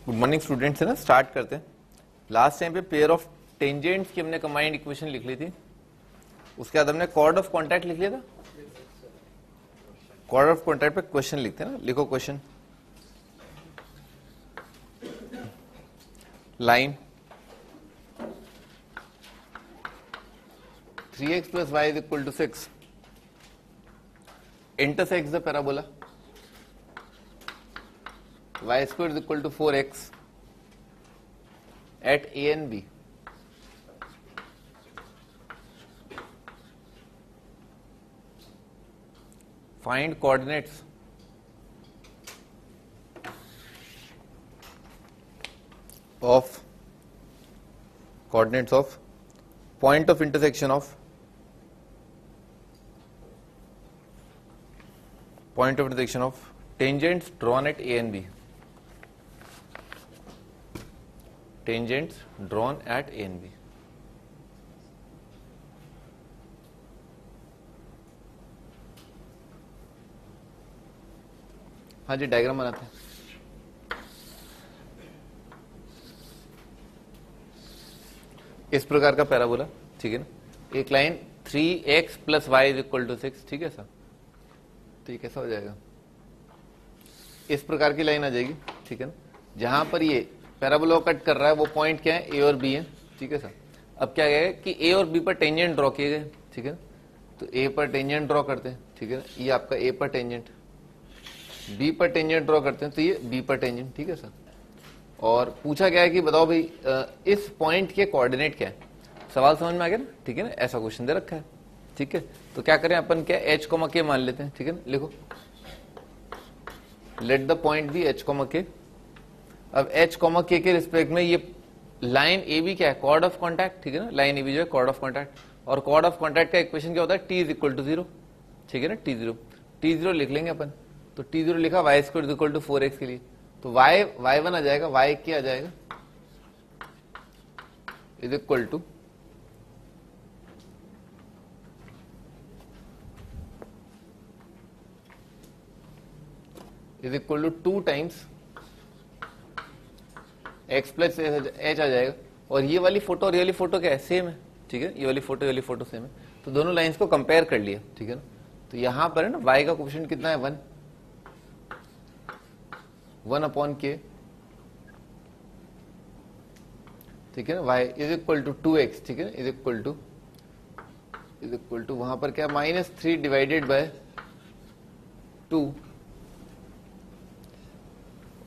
Good morning students, है ना। Start करते हैं। लास्ट टाइम पे पेयर ऑफ टेंजेंट्स की हमने कंबाइंड इक्वेशन लिख ली थी। उसके बाद हमने कॉर्ड ऑफ कॉन्टैक्ट लिख लिया था। कॉर्ड ऑफ कॉन्टैक्ट पे क्वेश्चन लिखते हैं ना। लिखो question. Line 3x plus y is equal to 6 intersects the parabola y square is equal to 4x at A and B. Find coordinates of point of intersection of tangents drawn at A and B. Tangents drawn at A and B. हाँ जी, diagram बनाते हैं। इस प्रकार का parabola, ठीक है ना। एक line 3x plus y is equal to 6, ठीक है सर। तो ये कैसा हो जाएगा? इस प्रकार की लाइन आ जाएगी, ठीक है ना। जहां पर ये पैराबोला कट कर रहा है वो पॉइंट क्या है? ए और बी है, ठीक है सर। अब क्या गया कि ए और बी पर टेंजेंट ड्रॉ किए गए, ठीक है ना। तो ए पर टेंजेंट ड्रॉ करते हैं, ठीक है ना। ये आपका ए पर टेंजेंट, बी पर टेंजेंट ड्रॉ करते हैं तो ये बी पर टेंजेंट, ठीक है सर। और पूछा गया है कि बताओ भाई इस पॉइंट के कोऑर्डिनेट क्या है। सवाल समझ में आ गया ना, ठीक है ना। ऐसा क्वेश्चन दे रखा है, ठीक है। तो क्या करें अपन, क्या h, k मान लेते हैं, ठीक है ना। लिखो let the point be h, k। अब h, k के रिस्पेक्ट में ये लाइन ए बी क्या है? कॉर्ड ऑफ कॉन्टैक्ट, ठीक है ना। लाइन ए बी जो है कॉर्ड ऑफ कॉन्टैक्ट, और कॉर्ड ऑफ कॉन्टैक्ट का इक्वेशन क्या होता है? t इज इक्वल टू 0, ठीक है ना। t0 लिख लेंगे अपन। तो t0 लिखा y square is equal to 4x के लिए, तो y1 आ जाएगा, y क्या आ जाएगा? Is equal to is equal to 2 times x plus h आ जाएगा। और ये वाली फोटो और ये वाली फोटो क्या है? सेम है, ठीक है। ये वाली फोटो सेम है। तो दोनों लाइंस को कंपेयर कर लिया, ठीक है ना। तो यहां पर है ना y का कोएफिशिएंट कितना है? 1 अपॉन के, ठीक है ना। y is equal to 2x, ठीक है ना। इज इक्वल टू वहां पर क्या? -3 डिवाइडेड बाय 2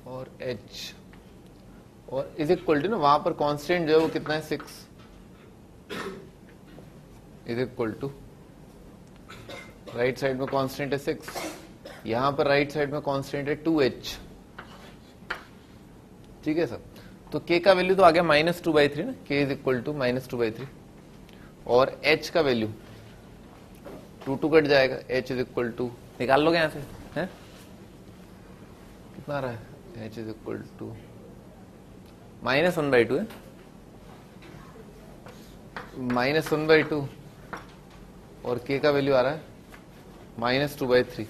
और h, और इज इक्वल टू ना वहां पर कांस्टेंट जो है वो कितना है? 6 is equal to right side में कांस्टेंट है 6, यहां पर राइट साइड में कांस्टेंट है 2h, ठीक है सर। तो k का वैल्यू तो आ गया -2/3 ना। k इज इक्वल टू -2/3, और h का वैल्यू 2 कट जाएगा, h इज इक्वल टू, निकाल लोगे यहां से, है कितना आ रहा है? h इज इक्वल टू -1/2 है, -1/2, और k का वैल्यू आ रहा है -2/3,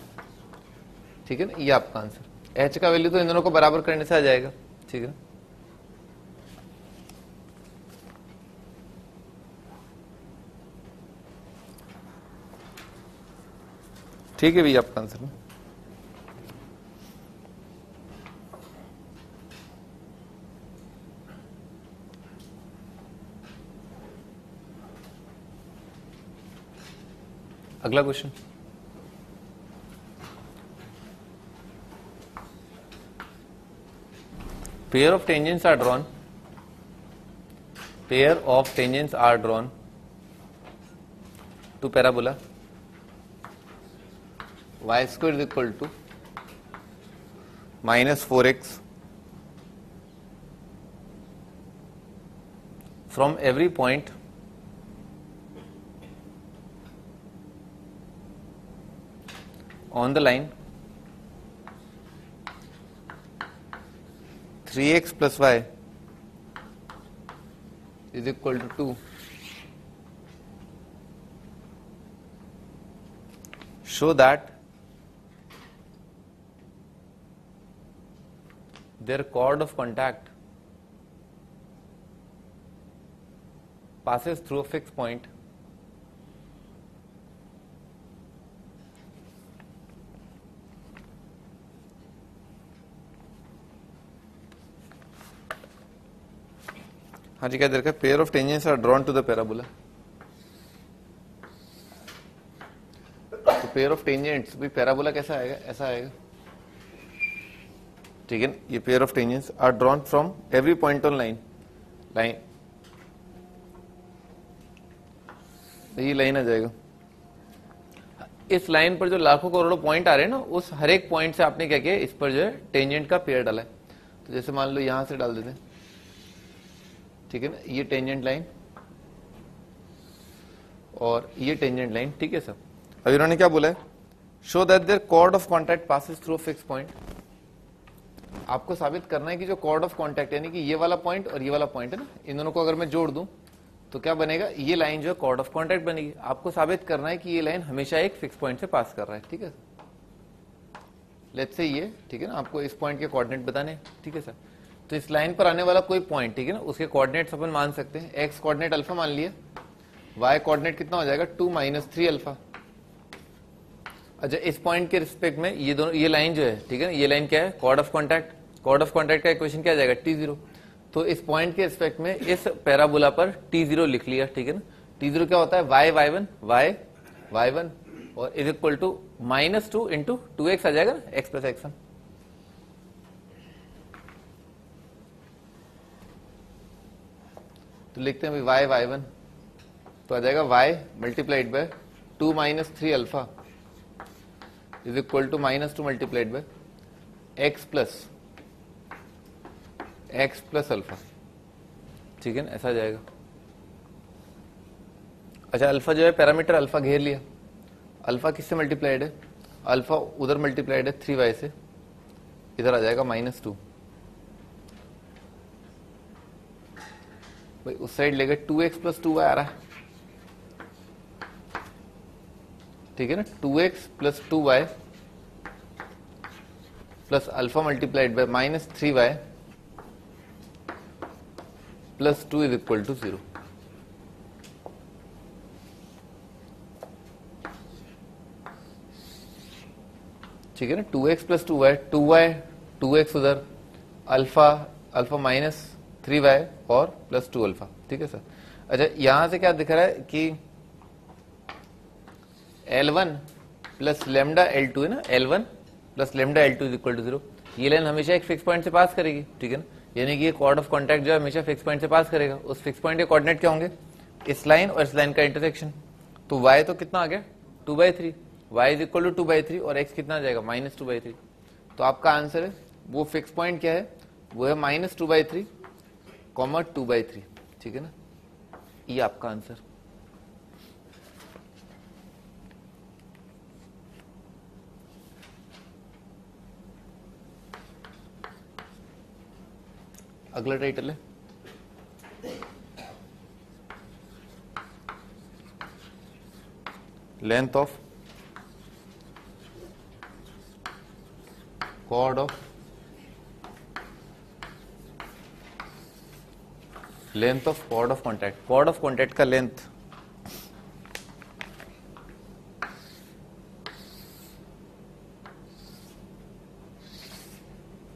ठीक है ना। ये आपका आंसर। h का वैल्यू तो इन दोनों को बराबर करने से आ जाएगा, ठीक है। ठीक है भैया, आपका आंसर। अगला question. Pair of tangents are drawn to parabola y square is equal to -4x from every point on the line 3x plus y is equal to 2. Show that their chord of contact passes through a fixed point हाँ जी क्या दे रखा है, pair of tangents are drawn to the parabola. तो pair of tangents भी parabola कैसा आएगा, ऐसा आएगा, ठीक है ना। ये pair of tangents are drawn from every point on line, ये लाइन आ जाएगा। इस लाइन पर जो लाखों करोड़ों पॉइंट आ रहे हैं ना, उस हर एक पॉइंट से आपने क्या किया, इस पर जो है टेंजेंट का पेयर डाला है। तो जैसे मान लो यहां से डाल देते हैं, ठीक है ना, ये टेंजेंट लाइन और ये टेंजेंट लाइन, ठीक है सर। अब इन्होंने क्या बोला है, show that their chord of contact passes through fix point. आपको साबित करना है कि जो कॉर्ड ऑफ कॉन्टैक्ट यानी कि ये वाला पॉइंट और ये वाला पॉइंट है ना, इन दोनों को अगर मैं जोड़ दूं तो क्या बनेगा, ये लाइन जो है कॉर्ड ऑफ कॉन्टैक्ट बनेगी। आपको साबित करना है कि ये लाइन हमेशा एक फिक्स पॉइंट से पास कर रहा है, ठीक है। लेट्स से ये, ठीक है ना, आपको इस पॉइंट के कोऑर्डिनेट बताने हैं, ठीक है सर। तो इस लाइन पर आने वाला कोई पॉइंट, ठीक है ना, उसके कोऑर्डिनेट्स अपन मान सकते हैं। एक्स कोऑर्डिनेट अल्फा मान लिया, वाई कोऑर्डिनेट कितना हो जाएगा 2 - 3 अल्फा। अच्छा, इस पॉइंट के रिस्पेक्ट में ये दोनों, ये लाइन जो है, ठीक है ना, ये लाइन क्या है, chord of contact. Chord of contact का इक्वेशन क्या आ जाएगा, T0। तो इस पॉइंट के रिस्पेक्ट में इस पैराबोला पर T0 लिख लिया, ठीक है ना। T0 क्या होता है, y1 y1 और इज इक्वल टू -2 × 2x आ जाएगा ना, x + x1। तो लिखते हैं भाई y1 तो आ जाएगा y × 2 - 3 alpha is equal to -2 × x + alpha, ठीक है ना, ऐसा आ जाएगा। अच्छा, अल्फा जो है पैरामीटर अल्फा घेर लिया। अल्फा किससे मल्टीप्लाइड है, अल्फा उधर मल्टीप्लाइड है 3y से, इधर आ जाएगा -2। भाई उस साइड लेगा 2x + 2y आ रहा है, ठीक है ना। 2x + 2y plus alpha multiplied by -3y + 2 is equal to 0। ठीक है ना, 2x + 2y, 2x उधर, अल्फा -3y और +2 अल्फा, ठीक है सर। अच्छा, यहां से क्या दिख रहा है कि L1 + λL2 है ना, L1 + λL2 is equal to 0। ये लाइन हमेशा एक फिक्स पॉइंट से पास करेगी, ठीक है ना, यानी कि ये कॉर्ड ऑफ कॉन्टैक्ट जो है हमेशा फिक्स पॉइंट से पास करेगा। उस फिक्स पॉइंट के कोऑर्डिनेट क्या होंगे, इस लाइन और इस लाइन का इंटरसेक्शन। तो y तो कितना आ गया 2/3, y इज इक्वल टू 2/3 और x कितना आ जाएगा -2/3। तो आपका आंसर है, वो फिक्स पॉइंट क्या है, वो है -2/3, 2/3, ठीक है ना, ये आपका आंसर। अगला टाइटल है length of chord of contact. Chord of contact का लेंथ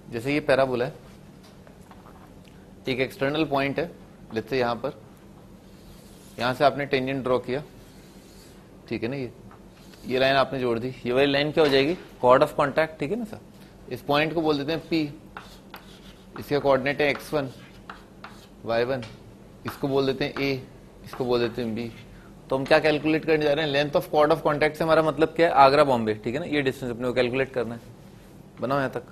जैसे ये पैराबोला है, एक एक्सटर्नल पॉइंट है, लेट्स से यहां पर, यहां से आपने टेंजेंट ड्रॉ किया, ठीक है ना, ये लाइन आपने जोड़ दी, ये वाली लाइन क्या हो जाएगी, कॉर्ड ऑफ कॉन्टैक्ट, ठीक है ना सर। इस पॉइंट को बोल देते हैं P, इसका कोऑर्डिनेट है x1 y1, इसको बोल देते हैं A, इसको बोल देते हैं B। तो हम क्या कैलकुलेट करने जा रहे हैं, length of chord of contact से हमारा मतलब क्या है, आगरा बॉम्बे, ठीक है ना, ये डिस्टेंस अपने को कैलकुलेट करना है। बनाओ यहां तक।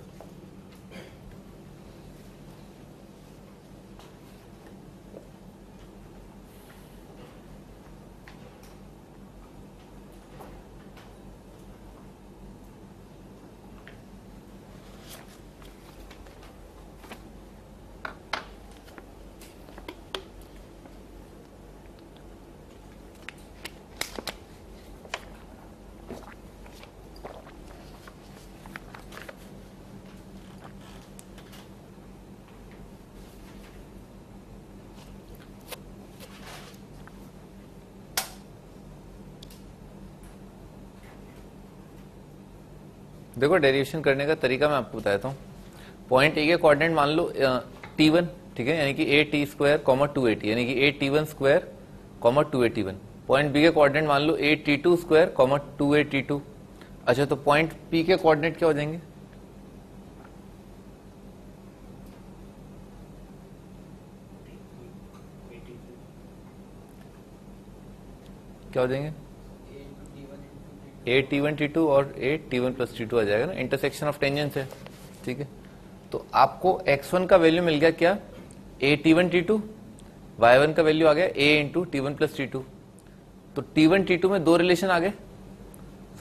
देखो डेरिवेशन करने का तरीका मैं आपको बताता हूँ। पॉइंट ए के कोऑर्डिनेट मान लो T1, ठीक है, यानी कि a t² 2at, यानी कि a t1² 2at1। Point B के कोऑर्डिनेट मान लो a t2² 2at2। अच्छा, तो पॉइंट पी के कोऑर्डिनेट क्या हो जाएंगे? क्या हो जाएंगे? a t1 t2 और a t1 प्लस t2 आ जाएगा ना, इंटरसेक्शन ऑफ टेंजेंट्स है, ठीक है। तो आपको x1 का वैल्यू मिल गया क्या? a t1 t2, y1 का वैल्यू आ गया a into t1 plus t2। तो t1 t2 में दो रिलेशन आ गए,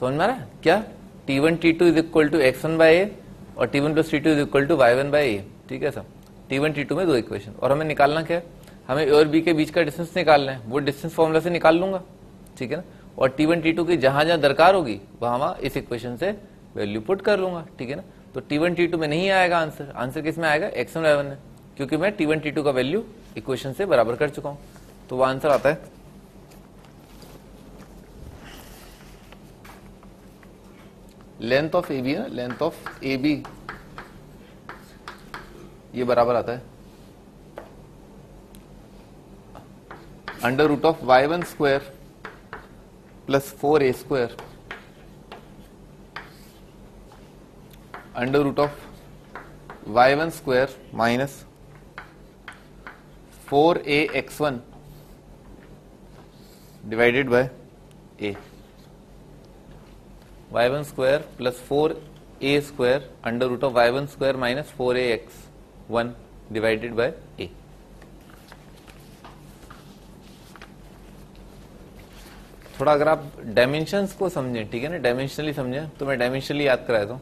समझ में आ रहा है क्या? t1 t2 is equal to x1 by a और t1 plus t2 is equal to y1 by a, ठीक है सर। t1 t2 में दो इक्वेशन, और हमें निकालना क्या है? हमें a और b के बीच का डिस्टेंस निकालना है, वो डिस्टेंस फॉर्मूला से निकाल लूंगा, ठीक है ना। और t1 t2 की जहां जहां दरकार होगी वहां इस इक्वेशन से वैल्यू पुट कर लूंगा, ठीक है ना। तो t1 t2 में नहीं आएगा आंसर, आंसर किस में आएगा? x1 y1 में, क्योंकि मैं t1 t2 का वैल्यू इक्वेशन से बराबर कर चुका हूं। तो वो आंसर आता है लेंथ ऑफ ए बी है, लेंथ ऑफ ए बी ये बराबर आता है under root of y1 square plus 4a square under root of y1 square minus 4ax1 divided by a। y1 square plus 4a square under root of y1 square minus 4ax1 divided by a। थोड़ा अगर आप dimensions को समझें, ठीक है ना, dimensionally समझें, तो मैं डायमेंशनली याद कराता हूँ।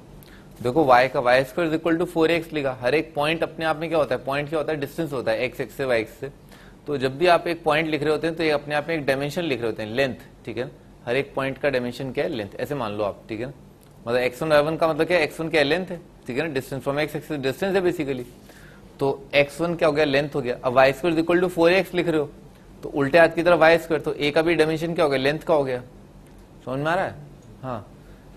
देखो y का y square equal to 4x लिखा। हर एक पॉइंट अपने आप में क्या होता है? पॉइंट क्या होता है? डिस्टेंस होता है x से y से। तो जब भी आप एक पॉइंट लिख रहे होते हैं तो ये अपने आप में एक डायमेंशन लिख रहे होते हैं, लेंथ, ठीक है। हर एक पॉइंट का डायमेंशन क्या है? लेंथ, ऐसे मान लो आप, ठीक है ना। मतलब x1 y1 का मतलब क्या है? x1 क्या है? लेंथ है, ठीक है ना, distance from x axis distance है बेसिकली। तो x1 क्या हो गया? लेंथ हो गया। अब y square equal to 4x लिख रहे हो तो उल्टे हाथ की तरफ y स्क्वायर, तो a का भी डायमेंशन क्या हो गया? लेंथ का हो गया। समझ में आ रहा है? हाँ,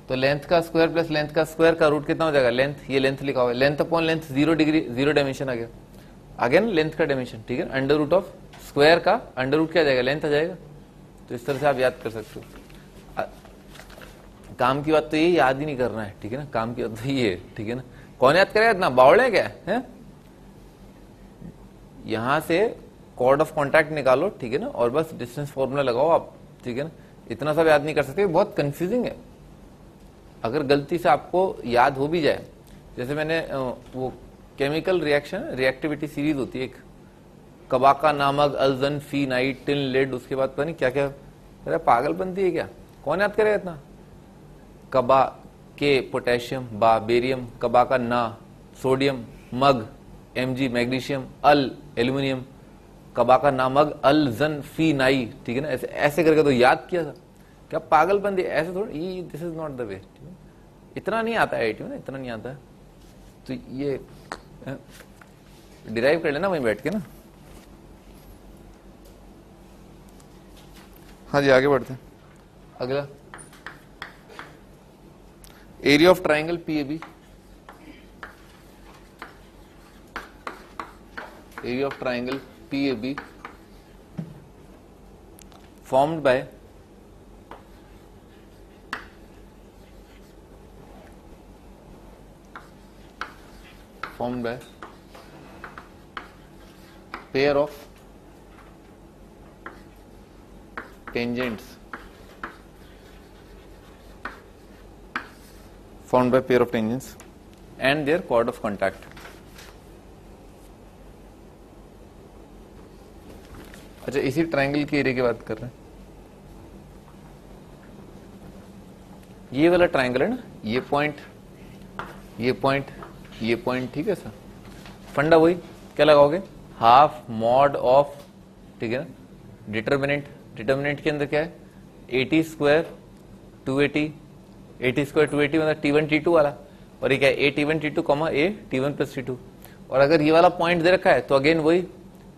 तो लेंथ का स्क्वायर प्लस लेंथ का स्क्वायर का रूट कितना हो जाएगा? लेंथ, ये लेंथ लिखा हुआ है, length upon length 0 degree, 0 dimension आ गया ना लेंथ का डायमेंशन, ठीक है। अंडर रूट ऑफ स्क्वायर का अंडर रूट क्या आ जाएगा? लेंथ आ जाएगा। तो इस तरह से आप याद कर सकते हो। काम की बात तो ये याद ही नहीं करना है, ठीक है ना, काम की बात तो ये है, ठीक है ना। कौन याद करेगा? इतना बावड़े क्या है? यहां से कॉर्ड ऑफ कॉन्टैक्ट निकालो, ठीक है ना, और बस डिस्टेंस फॉर्मूला लगाओ आप, ठीक है ना। इतना सब याद नहीं कर सकते, बहुत कंफ्यूजिंग है। अगर गलती से आपको याद हो भी जाए, जैसे मैंने वो केमिकल रिएक्शन, रिएक्टिविटी सीरीज होती है एक, कबाका नामक अल्जन फीनाइट टिन लेड, उसके बाद पता नहीं क्या क्या। अरे पागलपंती है क्या? कौन याद करेगा इतना? कबा के पोटेशियम, बा बेरियम, कबा का ना सोडियम, मग Mg मैग्नीशियम, अल एल्यूमिनियम, कबा का नामक अल जन फी नाई, ठीक है ना। ऐसे ऐसे करके तो याद किया था। क्या पागलपंती? ऐसे थोड़ा, this is not the way. इतना नहीं आता है ना, इतना नहीं आता है। तो ये डिराइव कर लेना वहीं बैठ के ना। हाँ जी, आगे बढ़ते हैं। अगला, area of triangle PAB, area of triangle PAB formed by pair of tangents, formed by pair of tangents and their chord of contact। अच्छा, इसी ट्रायंगल के एरिया की बात कर रहे हैं। ये वाला ट्रायंगल है ना, ये पॉइंट, ये पॉइंट, ये पॉइंट, ठीक है सर। फंडा वही, क्या लगाओगे? हाफ मॉड ऑफ, ठीक है ना, डिटर्मिनेंट। डिटर्मिनेंट के अंदर क्या है? 80 स्क्वायर 280, 80 स्क्वायर 280 मतलब T1 T2 वाला, और ये क्या है? A T1 T2 comma A T1 plus T2। और अगर ये वाला पॉइंट दे रखा है तो अगेन वही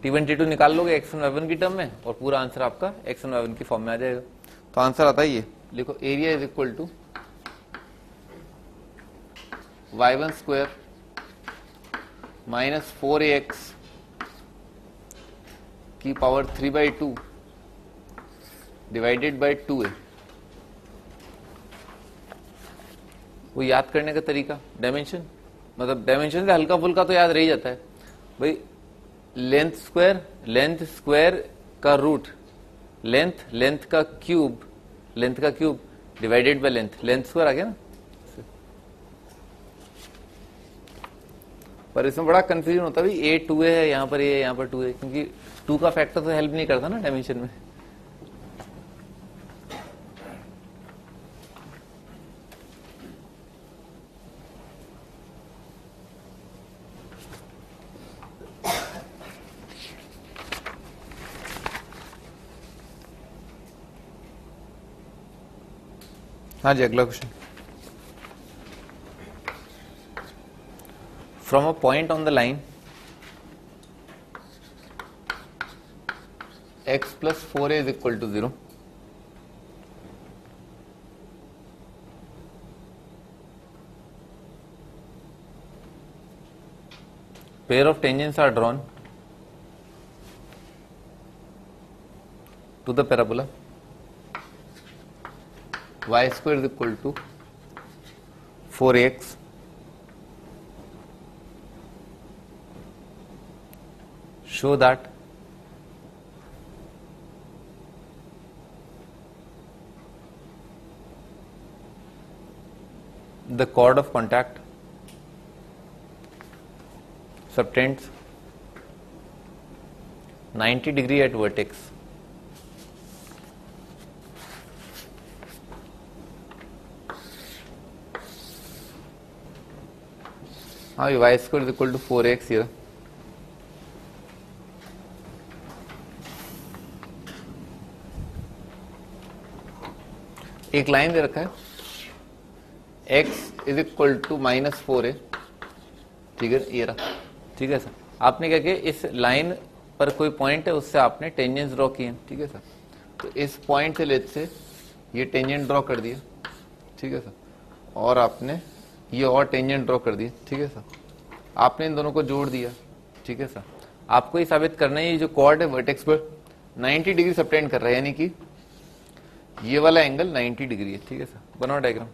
T1 T2 निकाल लोगे x1 y1 की टर्म में, और पूरा आंसर आपका x1 y1 की फॉर्म में आ जाएगा। तो आंसर आता है ये, लिखो area is equal to y1 square minus 4ax की पावर 3/2 डिवाइडेड बाई 2a। वो याद करने का तरीका, डायमेंशन, मतलब डायमेंशन से हल्का फुल्का तो याद रह जाता है भाई। लेंथ स्क्वायर का रूट, लेंथ का cube divided by length square आ गया ना। पर इसमें बड़ा कंफ्यूजन होता है भाई, a 2a है, यहाँ पर a है, यहाँ पर 2a, क्योंकि 2 का फैक्टर तो हेल्प नहीं करता ना डायमेंशन में। हाँ जी, अगला question. From a point on the line x plus 4a is equal to 0, pair of tangents are drawn to the parabola y square is equal to 4ax show that the chord of contact subtends 90 degree at vertex हाँ, y square is equal to 4x here. एक line दे रखा है x is equal to -4a, ठीक है, ये रहा, ठीक है सर। आपने क्या किया, इस लाइन पर कोई पॉइंट है, उससे आपने टेंजेंट्स ड्रॉ किए, ठीक है सर। तो इस पॉइंट से लेट से ये टेंजेंट ड्रॉ कर दिया, ठीक है सर, और आपने ये और टेंजेंट ड्रॉ कर दिया, ठीक है सर। आपने इन दोनों को जोड़ दिया, ठीक है सर। आपको ये साबित करना है ये जो कॉर्ड है वर्टेक्स पर 90 डिग्री सबटेंड कर रहा है, यानी कि ये वाला एंगल 90 डिग्री है, ठीक है सर। बनाओ डायग्राम।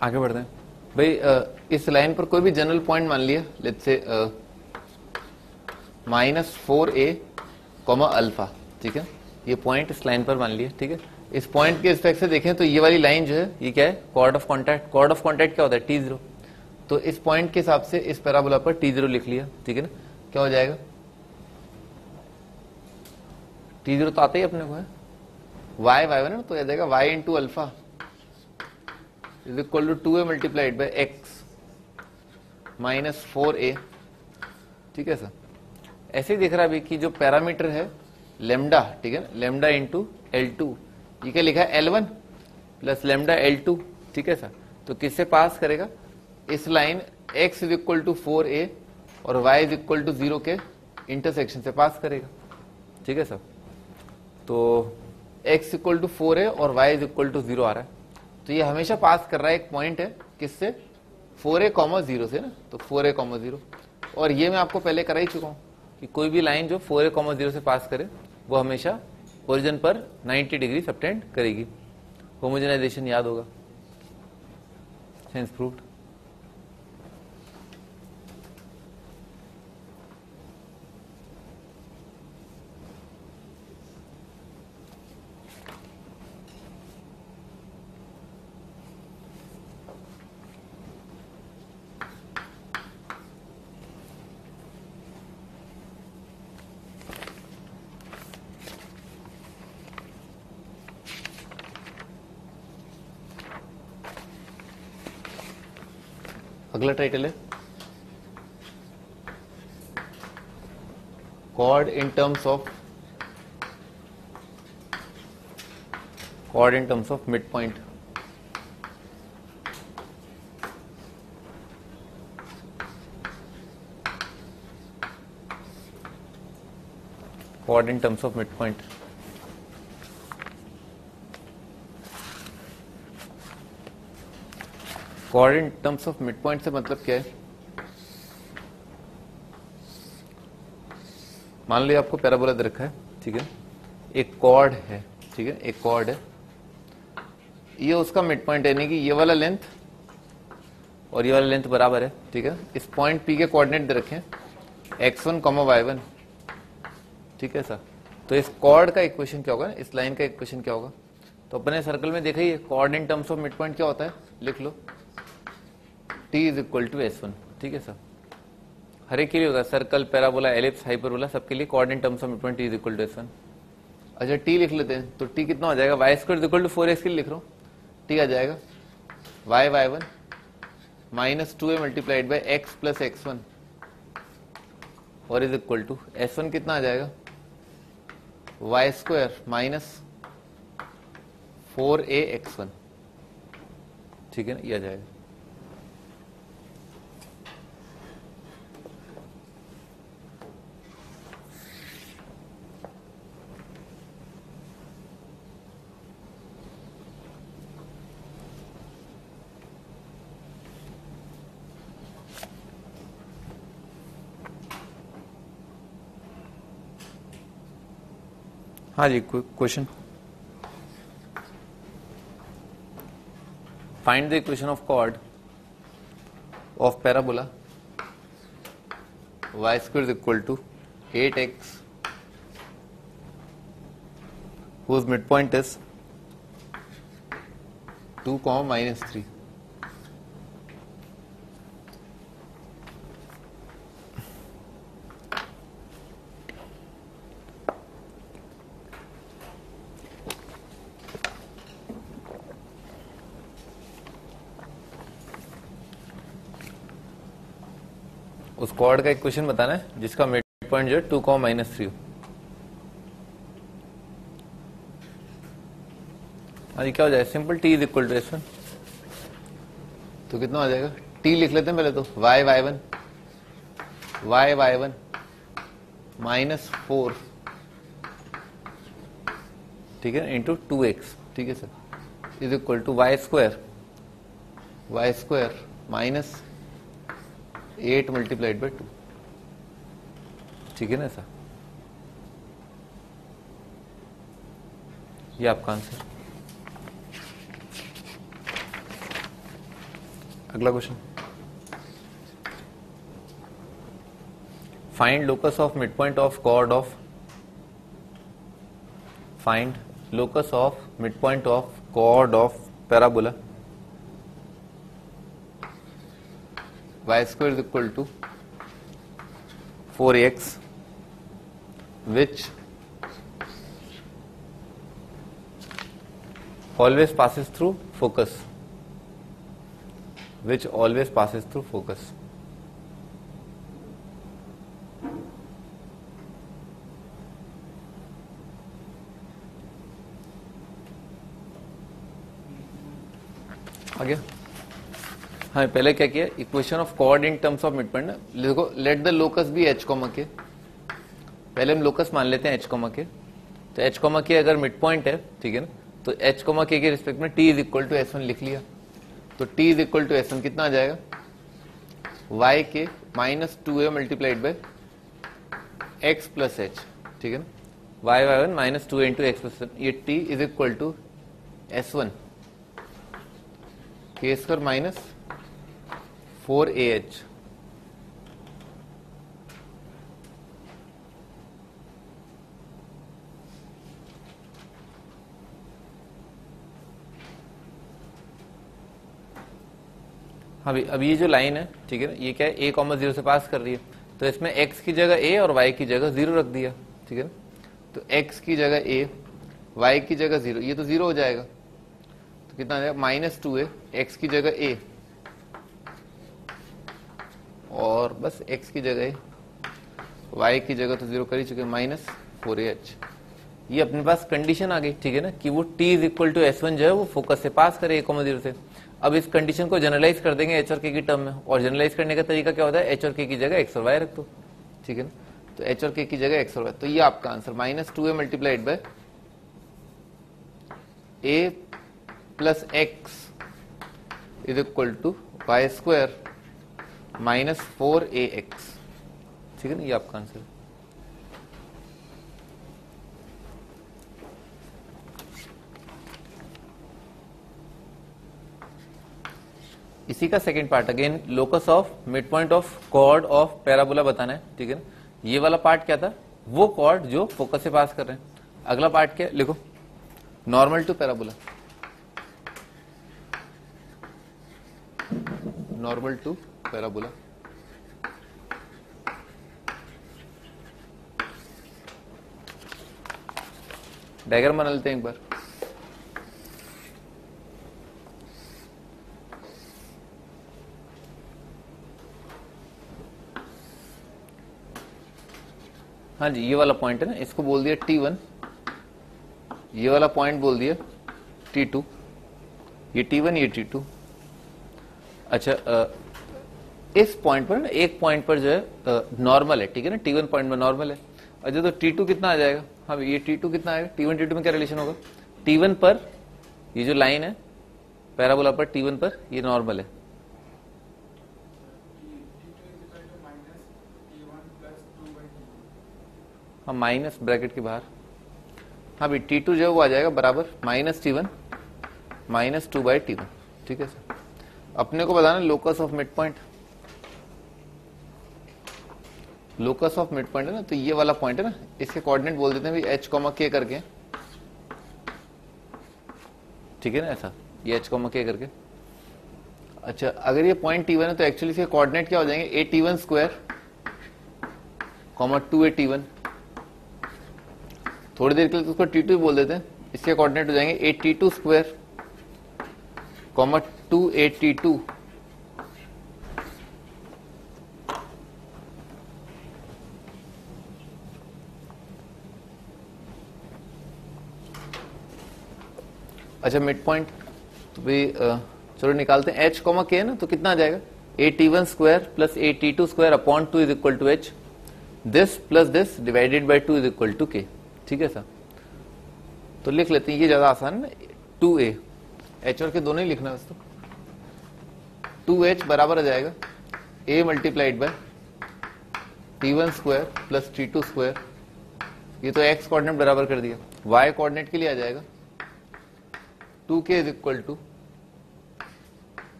आगे बढ़ते हैं भाई। इस लाइन पर कोई भी जनरल पॉइंट मान लिया, लेट्स से -4a, अल्फा, ठीक है। ये पॉइंट इस लाइन पर मान लिया, ठीक है। इस पॉइंट के रिस्पेक्ट से देखें तो ये वाली लाइन जो है ये क्या है, chord of contact. Chord of contact क्या होता है, T0। तो इस पॉइंट के हिसाब से इस पैराबोला पर T0 लिख लिया, ठीक है ना। क्या हो जाएगा, T0 तो आता ही अपने को है, y ना, तो आ जाएगा y into alpha is equal to 2a multiplied by x minus 4a, ठीक है सर। ऐसे ही दिख रहा है अभी कि जो पैरामीटर है लेमडा, ठीक है ना, लेमडा इंटू L2, ये क्या लिखा है, L1 प्लस लेमडा L2, ठीक है सर। तो किससे पास करेगा, इस line x is equal to 4a और y इज इक्वल टू 0 के इंटरसेक्शन से पास करेगा, ठीक है सर। तो x इक्वल टू 4a और y इज इक्वल टू 0 आ रहा है, तो ये हमेशा पास कर रहा है, एक पॉइंट है किससे, 4a, 0 से ना, तो 4a, 0। और ये मैं आपको पहले करा ही चुका हूं कि कोई भी लाइन जो 4a, 0 से पास करे वो हमेशा ओरिजिन पर 90 डिग्री सबटेंड करेगी। होमोजेनाइजेशन याद होगा, हेंस प्रूव्ड। अगला टाइटल है chord in terms of midpoint. Chord in terms of midpoint. Chord in terms of midpoint से मतलब क्या है? मान लो आपको पैराबोला दे रखा है, ठीक है, एक कॉर्ड है, ठीक है, एक कॉर्ड है, ये उसका मिड पॉइंट यानी कि ये वाला लेंथ और ये वाला लेंथ बराबर है, ठीक है। इस पॉइंट पी के कोऑर्डिनेट दे रखे हैं x1, y1, ठीक है सर। तो इस कॉर्ड का इक्वेशन क्या होगा, इस लाइन का इक्वेशन क्या होगा? तो अपने सर्कल में देखा ही है, chord in terms of mid point क्या होता है, लिख लो t is equal to s1, ठीक है सर। हर एक के लिए होगा, सर्कल, पैराबोला, एलिप्स, हाइपरबोला, सबके लिए chord in terms of mid point t is equal to s1। अच्छा t लिख लेते हैं, तो t कितना हो जाएगा, y square equal to 4x के लिए लिख रहा हूँ, t आ जाएगा y1 minus 2a multiplied by x plus x1 और इज इक्वल टू s1 कितना आ जाएगा, y square minus 4a x1, ठीक है ना, ये आ जाएगा। हाँ जी, question, find the equation of chord of parabola y square is equal to 8x whose midpoint is 2, -3। उस कॉर्ड का इक्वेशन बताना है जिसका मिड पॉइंट जो है 2, -3 हो। हाँ क्या हो जाएगा, simple t is equal to s1, तो कितना हो जाएगा, t लिख लेते हैं पहले तो y1 माइनस 4, ठीक है, इंटू 2x, ठीक है sir, is equal to y square minus 8 multiplied by 2, ठीक है ना सर, ये आपका आंसर। अगला question, find locus of mid point of chord of, find locus of mid point of chord of parabola y square is equal to 4x which always passes through focus, which always passes through focus। आ गया। हाँ पहले क्या किया, equation of chord in terms of mid point, देखो let the locus be h, k, पहले हम locus मान लेते हैं h, के, तो h, के अगर मिड पॉइंट है, ठीक है ना, तो h, के रिस्पेक्ट में t is equal to s1 लिख लिया, तो t is equal to s1 कितना आ जाएगा, y के minus 2a multiplied by x plus h, ठीक है ना, y1 minus 2a into x plus, ये t is equal to s1 के स्क्वायर माइनस 4ah, अभी अब ये जो लाइन है, ठीक है ना, ये क्या है, a, 0 से पास कर रही है, तो इसमें x की जगह a और y की जगह 0 रख दिया, ठीक है ना, तो x की जगह a, y की जगह 0, ये तो 0 हो जाएगा, तो कितना आ जाएगा, -2a, x की जगह a और बस x की जगह y की जगह तो 0 कर ही चुके, माइनस 4AH। ये अपने पास कंडीशन आ गई, ठीक है ना, कि वो t is equal to S1 जो है वो फोकस से पास करे 1,0 से। अब इस कंडीशन को जनरलाइज कर देंगे h और k की टर्म में, और जनरलाइज करने का तरीका क्या होता है, h और k की जगह x और y रख दो, ठीक है ना। तो h और k की जगह x और y, तो ये आपका answer minus 2a multiplied by a plus x is equal to y square minus 4ax, ठीक है ना, ये आपका आंसर है। इसी का second part, again locus of mid point of chord of parabola बताना है, ठीक है ना। ये वाला पार्ट क्या था, वो कॉर्ड जो फोकस से पास कर रहे हैं। अगला पार्ट क्या है, लिखो, normal to parabola, normal to parabola. Diagram बना लेते हैं एक बार। हाँ जी, ये वाला पॉइंट है ना, इसको बोल दिया T1, ये वाला पॉइंट बोल दिया T2, ये T1 ये T2। अच्छा, इस पॉइंट पर ना, एक पॉइंट पर जो है नॉर्मल है, ठीक है ना, T1 पॉइंट में नॉर्मल है। अच्छा, तो T2 कितना आ जाएगा, हाँ ये T2 कितना आएगा, T1 T2 में क्या रिलेशन होगा, T1 पर ये जो लाइन है पैराबोला पर T1 पर ये नॉर्मल है, हाँ माइनस ब्रैकेट के बाहर, हाँ भाई T2 जो है वो आ जाएगा बराबर माइनस T1 माइनस 2/T1, ठीक है सर। अपने को बताना locus of mid point, locus of mid point है ना, तो ये वाला पॉइंट है ना, इसके कोऑर्डिनेट बोल देते हैं भाई h, k करके, ठीक है ना, ऐसा ये h, k करके। अच्छा, अगर ये पॉइंट T1 है तो एक्चुअली इसके कोऑर्डिनेट क्या हो जाएंगे, a T1 square, 2a T1, थोड़ी देर के लिए तो उसको T2 बोल देते हैं, इसके कोऑर्डिनेट हो जाएंगे a T2 square, 2a T2, अच्छा मिड पॉइंट तो भाई चलो निकालते हैं, h, k है ना, तो कितना आ जाएगा, a T1 square plus a T2 square upon 2 is equal to h, this plus this divided by 2 is equal to k, ठीक है सर। तो लिख लेते हैं, ये ज्यादा आसान है ना, 2a, h और k दोनों ही लिखना है दोस्तों। 2h बराबर आ जाएगा a multiplied by T1 square plus T2 square, ये तो x कोऑर्डिनेट बराबर कर दिया, y कोऑर्डिनेट के लिए आ जाएगा 2k is equal to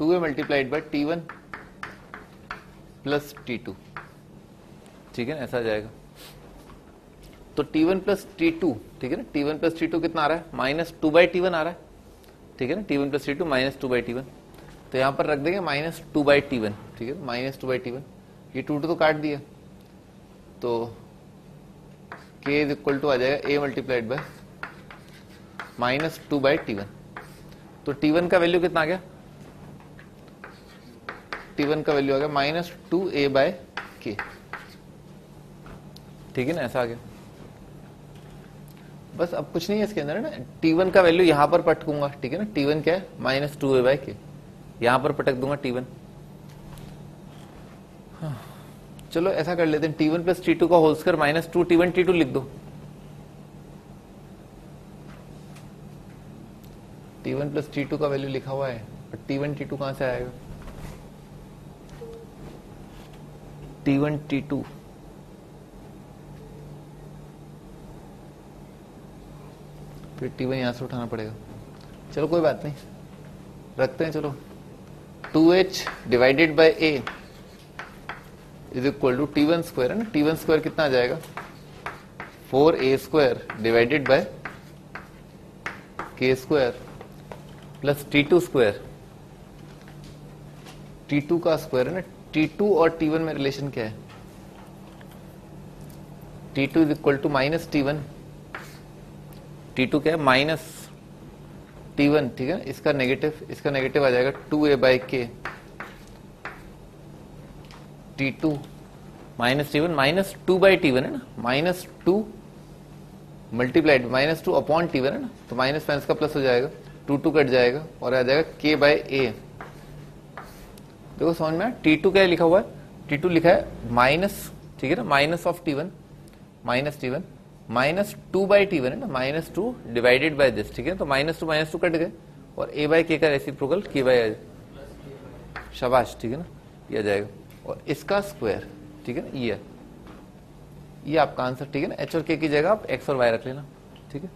2a multiplied by T1 plus T2, ठीक है ना, ऐसा आ जाएगा। तो T1 प्लस T2, ठीक है ना, T1 प्लस T2 कितना आ रहा है, माइनस 2/T1 आ रहा है, ठीक है ना, T1 plus T2 minus 2/T1, तो यहां पर रख देंगे माइनस 2/T1, ठीक है, माइनस 2/T1, ये 2 तो काट दिया, तो k इज इक्वल टू आ जाएगा a multiplied by minus 2/T1, तो T1 का वैल्यू कितना आ गया, T1 का वैल्यू आ गया माइनस 2a/k, ठीक है ना, ऐसा आ गया। बस अब कुछ नहीं है इसके अंदर, है ना, T1 का वैल्यू यहां पर पटकूंगा, ठीक है ना, T1 क्या है, माइनस 2a/k, यहां पर पटक दूंगा T1। हाँ, चलो ऐसा कर लेते हैं, T1 प्लस T2 का whole square minus 2 T1 T2 लिख दो, T1 प्लस T2 का वैल्यू लिखा हुआ है, और T1 T2 कहां से आएगा, T1 T2, फिर T1 यहां से उठाना पड़ेगा, चलो कोई बात नहीं, रखते हैं, चलो 2h divided by a is equal to T1 square है ना, T1 स्क्वायर कितना आ जाएगा, 4a square divided by k square plus T2 square, T2 का स्क्वायर है ना, T2 और T1 में रिलेशन क्या है, T2 is equal to minus T1, T2 क्या है, माइनस T1, ठीक है, इसका नेगेटिव आ जाएगा 2a/k, T2 minus T1 minus 2/T1 है ना, minus 2 multiplied minus 2 upon T1 है ना, तो माइनस माइनस का प्लस हो जाएगा, 2 कट जाएगा और आ जाएगा K/A। देखो समझ में, T2 क्या लिखा हुआ है, T2 लिखा है माइनस, ठीक है ना, minus of T1 minus 2/T1 है ना, माइनस 2 डिवाइडेड बाय दिस, ठीक है, तो माइनस टू कट गए और A/K का रेसिप्रोकल K/A, शाबाश, ठीक है ना, ये आ जाएगा और इसका स्क्वायर, ठीक है ना, ये आपका आंसर, ठीक है ना। H और K की जगह आप X और Y रख लेना, ठीक है।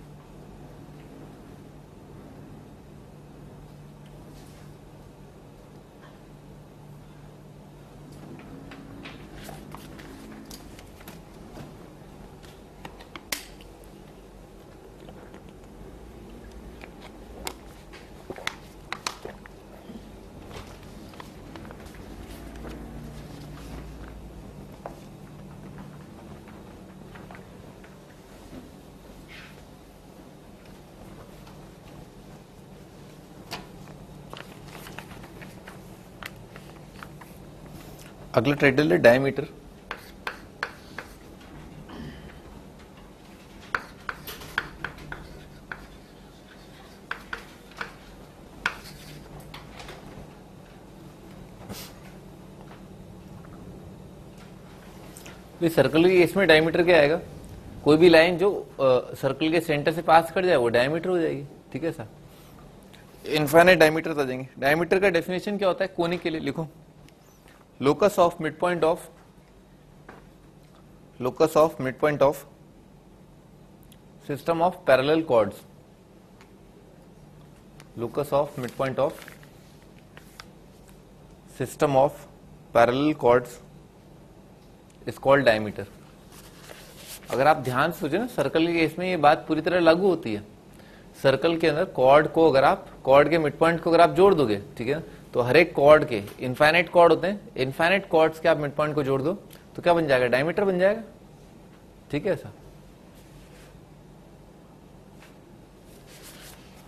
अगला टाइटल है डायमीटर। सर्कल के केस में डायमीटर क्या आएगा, कोई भी लाइन जो सर्कल के सेंटर से पास कर जाए वो डायमीटर हो जाएगी, ठीक है सर। इनफाइनाइट डायमीटर आ जाएंगे। डायमीटर का डेफिनेशन क्या होता है, कोनिक के लिए लिखो, locus of midpoint of system of parallel chords, locus of midpoint of system of parallel chords is called diameter। अगर आप ध्यान से सोचे ना, सर्कल के केस में ये बात पूरी तरह लागू होती है। सर्कल के अंदर कॉर्ड को अगर आप, कॉर्ड के मिड पॉइंट को अगर आप जोड़ दोगे, ठीक है ना, तो हर एक कॉर्ड के इनफाइनाइट कॉर्ड होते हैं, इनफाइनाइट कॉर्ड्स के आप मिड पॉइंट को जोड़ दो तो क्या बन जाएगा, डायमीटर बन जाएगा, ठीक है ऐसा।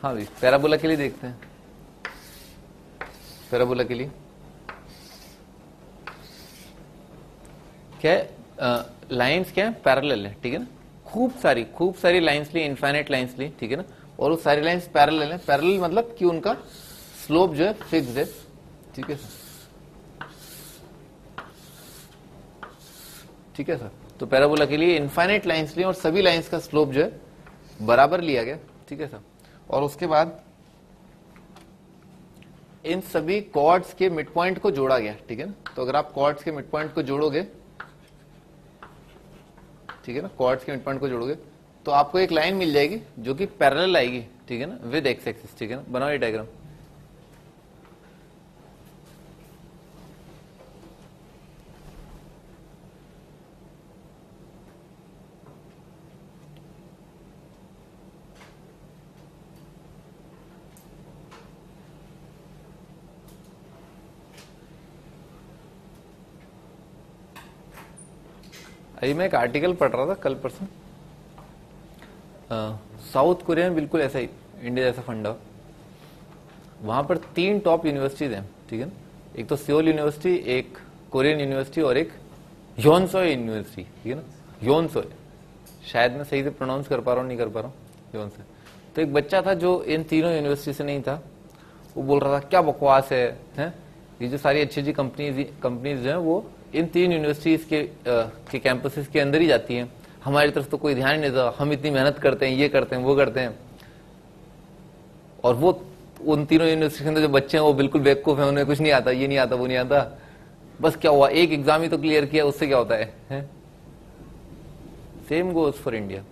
हाँ भाई, पैराबोला के लिए देखते हैं, पैराबोला के लिए क्या लाइंस क्या है, पैरेलल है, ठीक है ना, खूब सारी लाइंस ली, इनफाइनाइट लाइंस ली, ठीक है ना, और वो सारी लाइंस पैरेलल है। पैरेलल मतलब कि उनका स्लोप जो है फिक्स है, ठीक है सर, ठीक है सर। तो पैराबोला के लिए इनफाइनाइट लाइंस ली और सभी लाइंस का स्लोप जो है बराबर लिया गया, ठीक है सर। और उसके बाद इन सभी कॉर्ड्स के मिड पॉइंट को जोड़ा गया, ठीक है ना। तो अगर आप कॉर्ड्स के मिड पॉइंट को जोड़ोगे, ठीक है ना, कॉर्ड्स के मिड पॉइंट को जोड़ोगे तो आपको एक लाइन मिल जाएगी जो कि पैरेलल आएगी, ठीक है ना, विद एक्स एक्सिस, ठीक है ना। बनाओ ये डायग्राम। अभी मैं एक आर्टिकल पढ़ रहा था कल परसों, साउथ कोरिया में बिल्कुल ऐसा ही, इंडिया जैसा फंडा, वहां पर 3 टॉप यूनिवर्सिटीज हैं, ठीक है ना। एक तो सियोल यूनिवर्सिटी, एक कोरियन यूनिवर्सिटी और एक योनसोय यूनिवर्सिटी, ठीक है ना, योनसोय, शायद मैं सही से प्रोनाउंस कर पा रहा हूँ, नहीं कर पा रहा हूँ, योनसोय। तो एक बच्चा था जो इन तीनों यूनिवर्सिटी से नहीं था, वो बोल रहा था क्या बकवास है? ये जो सारी अच्छी कंपनीज जो है वो इन 3 यूनिवर्सिटीज के कैंपसेस के अंदर ही जाती हैं, हमारी तरफ तो कोई ध्यान नहीं देता, हम इतनी मेहनत करते हैं, ये करते हैं, वो करते हैं। और वो उन तीनों यूनिवर्सिटी के अंदर जो बच्चे हैं वो बिल्कुल बेवकूफ हैं, उन्हें कुछ नहीं आता, ये नहीं आता, वो नहीं आता, बस क्या हुआ, एक एग्जाम ही तो क्लियर किया, उससे क्या होता है? सेम गोज फॉर इंडिया,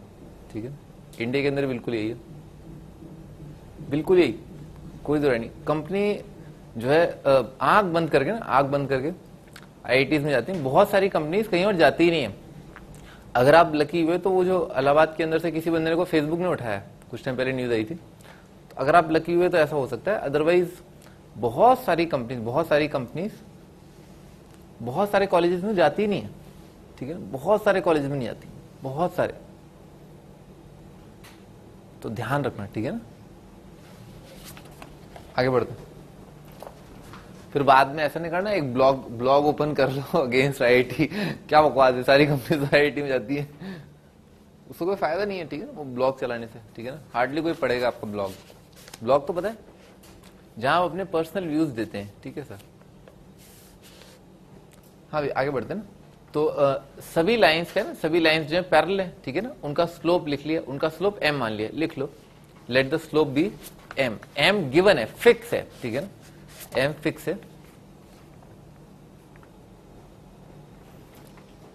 ठीक है। इंडिया के अंदर बिल्कुल यही है, बिल्कुल यही, कोई जरूरत नहीं। कंपनी जो है आंख बंद करके आईआईटीज में जाती हैं, बहुत सारी कंपनीज कहीं और जाती ही नहीं है। अगर आप लकी हुए तो वो जो इलाहाबाद के अंदर से किसी बंदे को फेसबुक ने उठाया, कुछ टाइम पहले न्यूज आई थी, तो अगर आप लकी हुए तो ऐसा हो सकता है। अदरवाइज बहुत सारी कंपनीज बहुत सारे कॉलेजेस में जाती ही नहीं है, ठीक है, बहुत सारे कॉलेज में नहीं आती, बहुत सारे, तो ध्यान रखना, ठीक है ना। आगे बढ़ते फिर बाद में ऐसा नहीं करना एक ब्लॉग ओपन कर लो अगेंस्ट आईआईटी, क्या बकवास है, सारी कंपनी आईआईटी में जाती है, उसको कोई फायदा नहीं है, ठीक है ना, वो ब्लॉग चलाने से, ठीक है ना, हार्डली कोई पढ़ेगा आपका ब्लॉग तो पता है जहां आप अपने पर्सनल व्यूज देते हैं, ठीक है सर। हाँ आगे बढ़ते हैं ना, तो सभी लाइंस का ना, सभी लाइंस जो है पैरेलल है, ठीक है ना, उनका स्लोप लिख लिया, उनका स्लोप m मान लिया, लिख लो let the slope be m given है, फिक्स है, ठीक है ना, m फिक्स है।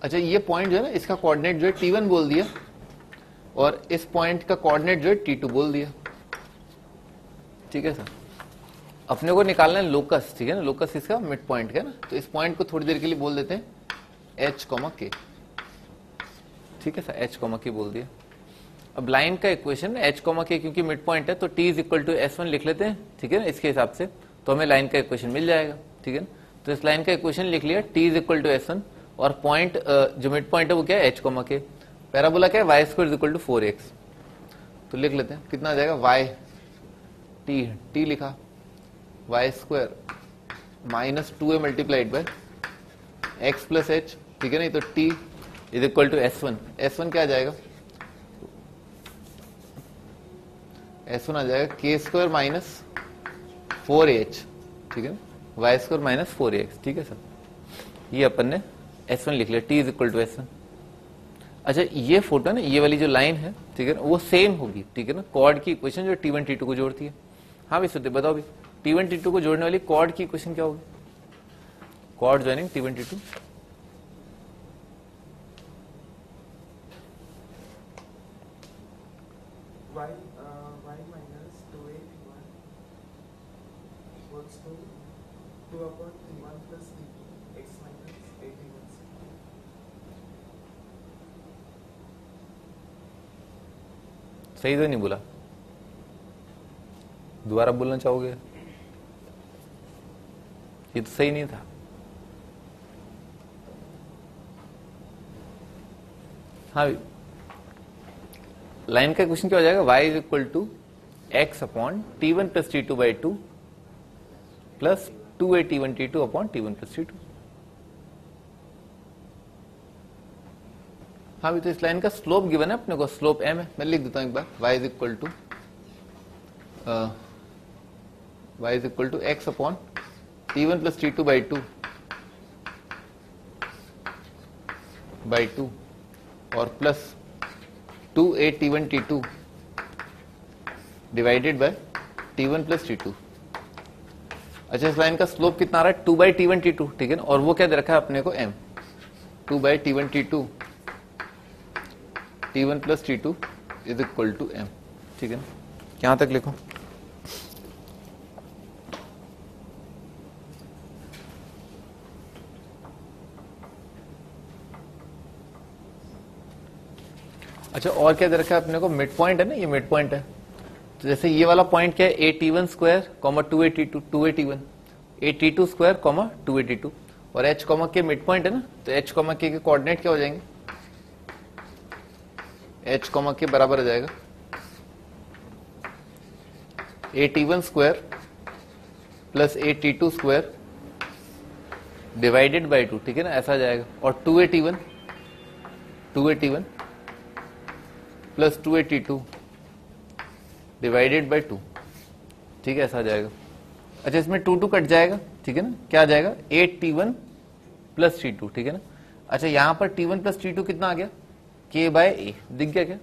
अच्छा ये पॉइंट जो है ना, इसका कोऑर्डिनेट जो है t1 बोल दिया और इस पॉइंट का कोऑर्डिनेट जो है t2 बोल दिया, ठीक है सर। अपने को निकालना है लोकस, ठीक है ना, लोकस इसका मिड पॉइंट का ना, तो इस पॉइंट को थोड़ी देर के लिए बोल देते हैं h, k, ठीक है सर, h, k बोल दिया। अब लाइन का इक्वेशन h, k क्योंकि मिड पॉइंट है तो t is equal to s1 लिख लेते हैं, ठीक है ना, इसके हिसाब से तो हमें लाइन का इक्वेशन मिल जाएगा, ठीक है ना। तो इस लाइन का इक्वेशन लिख लिया, t is equal to s1 और पॉइंट जो मिड पॉइंट है वो क्या है, h, k। पैराबोला क्या है, y square is equal to 4x, तो लिख लेते हैं कितना आ जाएगा, y t लिखा, y square minus 2a multiplied bye x plus h, ठीक है ना, तो t is equal to s1 क्या आ जाएगा, s1 आ जाएगा k स्क्वायर माइनस 4h, ठीक है ना, y स्क्वायर माइनस 4x, ठीक है सर। ये अपन ने s1 लिख लिया, t is equal to s1। अच्छा ये फोटो ना, ये वाली जो लाइन है, ठीक है ना, वो सेम होगी, ठीक है ना, कॉर्ड की इक्वेशन जो t1 t2 को जोड़ती है। हाँ भी सुनते बताओ भी, t1 t2 को जोड़ने वाली कॉर्ड की इक्वेशन क्या होगी, chord joining t1 t2, y minus 2a t1 equals to 2 upon t1 plus t2 x minus a t1 सही तो नहीं बोला, दोबारा बोलना चाहोगे, ये तो सही नहीं था। हाँ लाइन का क्वेश्चन क्या हो जाएगा, y is equal to x upon t1 plus t2 by 2 plus 2a t1 t2 upon t1 plus t2। हाँ भी तो इस लाइन का स्लोप गिवन है अपने को, स्लोप m है, मैं लिख देता हूं एक बार, y is equal to x upon t1 plus t2 by 2 और plus 2a t1 t2 divided by t1 plus t2। अच्छा इस लाइन का स्लोप कितना आ रहा है, 2 बाई t1 t2, ठीक है ना, और वो क्या दे रखा है अपने को m, 2 by t1 t2 t1 plus t2 is equal to m, ठीक है ना, यहां तक लिखो। अच्छा और क्या दे रखा है अपने को, मिड पॉइंट है ना, ये मिड पॉइंट है, तो जैसे ये वाला पॉइंट क्या है, a t1 square comma 2a t2 2a t1 a t2 square comma 2a t2 और h कॉमा के मिड पॉइंट है ना, तो h कॉमा के कोऑर्डिनेट क्या हो जाएंगे, h कॉमा के बराबर आ जाएगा a t1 square plus a t2 square divided by 2, ठीक है ना, ऐसा आ जाएगा, और 2a t1 plus 2a t2 divided by 2, ठीक है, ऐसा आ जाएगा। अच्छा इसमें 2 कट जाएगा, ठीक है ना, क्या आ जाएगा, 8t1 प्लस t2, ठीक है ना। अच्छा यहां पर t1 प्लस t2 कितना आ गया, k बाय a, दिख गया क्या,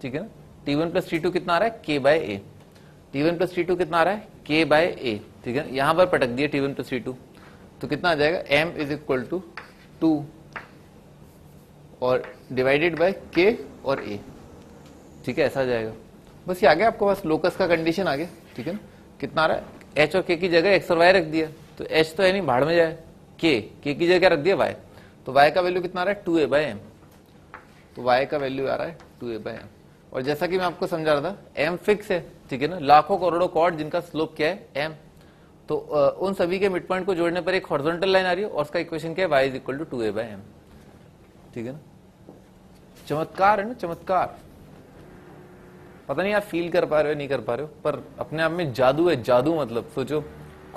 ठीक है ना, t1 प्लस t2 कितना आ रहा है, k bye a, t1 plus t2 कितना आ रहा है, k बाय a, ठीक है, यहां पर पटक दिया t1 प्लस t2, तो कितना आ जाएगा, m इज इक्वल टू 2 और डिवाइडेड बाय k और a, ठीक है, ऐसा आ जाएगा। बस ये आ गया आपको पास, लोकस का कंडीशन आ गया, ठीक है ना, कितना आ रहा है, h और k की जगह x और y रख दिया, तो h तो है नहीं, भाड़ में जाए, k की जगह रख दिया y, तो y का वैल्यू कितना आ रहा है, 2a बाय m, तो y का वैल्यू आ रहा है 2a बाय m। और जैसा कि मैं आपको समझा रहा था, m फिक्स है, ठीक है ना, लाखों करोड़ों कॉर्ड जिनका स्लोप क्या है m, तो उन सभी के मिड पॉइंट को जोड़ने पर एक हॉरिजॉन्टल लाइन आ रही है और उसका इक्वेशन क्या है, y is equal to 2a by m, ठीक है ना। चमत्कार है ना, चमत्कार, पता नहीं आप फील कर पा रहे हो नहीं कर पा रहे हो, पर अपने आप में जादू है, जादू मतलब सोचो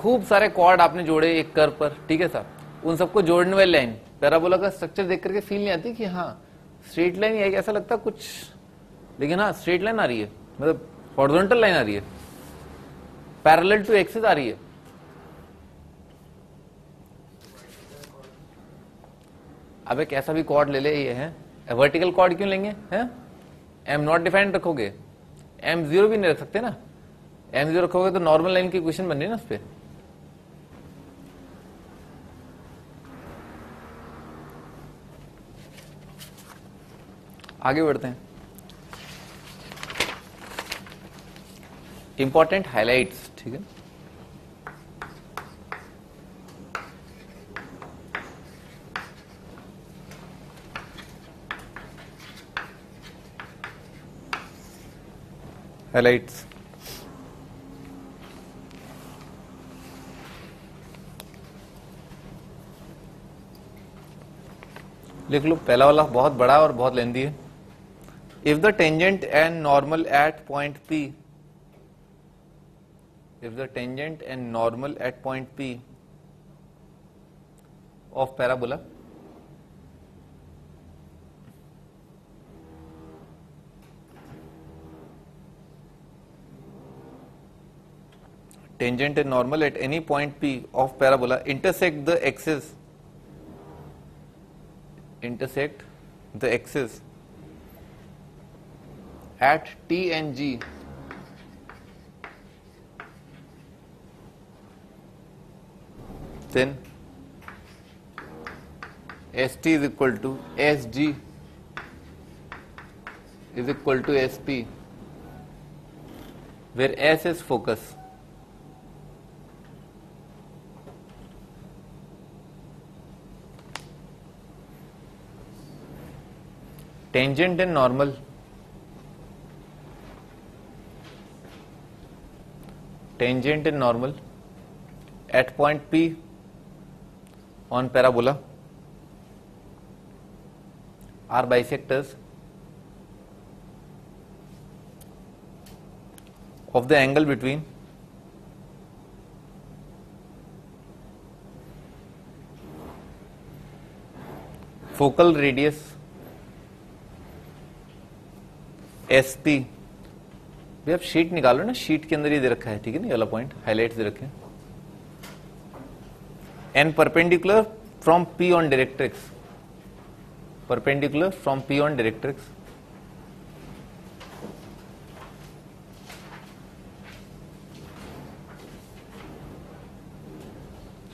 खूब सारे कॉर्ड आपने जोड़े एक कर्व पर, ठीक है साहब, उन सबको जोड़ने वाली लाइन, पैराबोला का स्ट्रक्चर देख करके फील नहीं आती कि हाँ स्ट्रेट लाइन है, ऐसा लगता कुछ, लेकिन हाँ स्ट्रेट लाइन आ रही है, मतलब हॉरिजॉन्टल लाइन आ रही है, पैरेलल टू एक्सिस आ रही है। अब एक ऐसा भी कॉर्ड ले ले, ये है वर्टिकल कॉर्ड क्यों लेंगे, हैं एम नॉट डिफाइंड रखोगे, एम जीरो भी नहीं रख सकते ना, एम जीरो रखोगे तो नॉर्मल लाइन की इक्वेशन बन रही है ना उस पर। आगे बढ़ते हैं। इंपॉर्टेंट हाइलाइट्स, ठीक है, हाइलाइट्स लिख लो। पहला वाला बहुत बड़ा और बहुत लेंदी है। If the tangent and normal at point P, if the tangent and normal at point P of parabola tangent and normal at any point P of parabola intersect the axis at T and G, then ST is equal to SG is equal to SP, where S is focus. Tangent and normal at point P on parabola are bisectors of the angle between focal radius SP। भी आप sheet निकालो ना, sheet के अंदर ये दे रखा है, ठीक है ना, ये वाला पॉइंट हाईलाइट्स दे रखे हैं। And perpendicular from P on directrix, perpendicular from P on directrix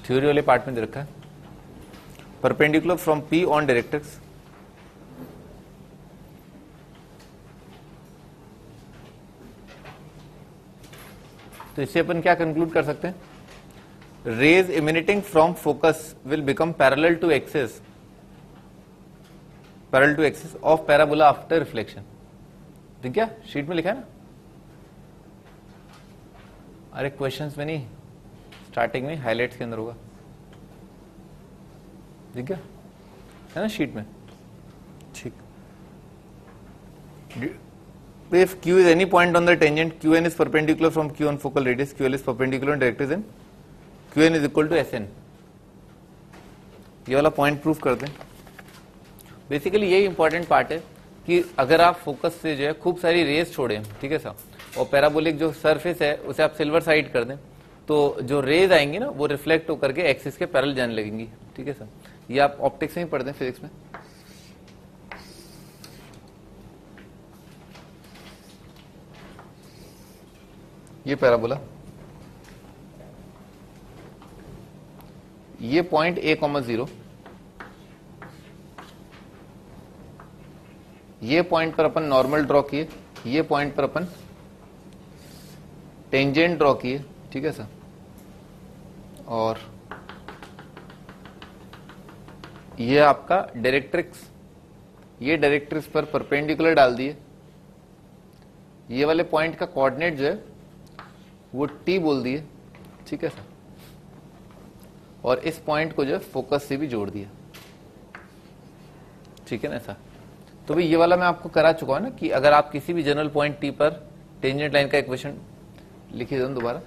theory वाले पार्ट में दे रखा है, perpendicular from P on directrix तो इससे अपन क्या कंक्लूड कर सकते हैं, rays emanating from focus will become parallel to axis of parabola after reflection. ठीक क्या शीट में लिखा है ना, अरे क्वेश्चंस में नहीं, स्टार्टिंग में हाइलाइट्स के अंदर होगा, ठीक है ना शीट में। ठीक, if Q is any point on the tangent, Qn is perpendicular from Q on focal radius, QL is perpendicular on directrix and Qn is equal to Sn। ये वाला पॉइंट प्रूफ कर दें। बेसिकली यही important part है कि अगर आप focus से जो है खूब सारी रेज छोड़ें, ठीक है साहब, और पैराबोलिक जो सरफेस है उसे आप सिल्वर साइड कर दें, तो जो रेज आएंगी ना वो रिफ्लेक्ट होकर के एक्सिस के पैरेलल जाने लगेंगी। ठीक है साहब, ये आप ऑप्टिक्स में ही पढ़ते हैं, फिजिक्स में। ये पैराबोला, ये पॉइंट A,0, ये पॉइंट पर अपन नॉर्मल ड्रॉ किए, ये पॉइंट पर अपन टेंजेंट ड्रॉ किए, ठीक है सर, और ये आपका डायरेक्ट्रिक्स, ये डायरेक्ट्रिक्स पर परपेंडिकुलर डाल दिए। ये वाले पॉइंट का कोऑर्डिनेट जो है वो T बोल दिए, ठीक है सर, और इस पॉइंट को जो है फोकस से भी जोड़ दिया, ठीक है ना सर। तो भाई ये वाला मैं आपको करा चुका हूं ना कि अगर आप किसी भी जनरल पॉइंट T पर टेंजेंट लाइन का इक्वेशन लिखिए दोबारा,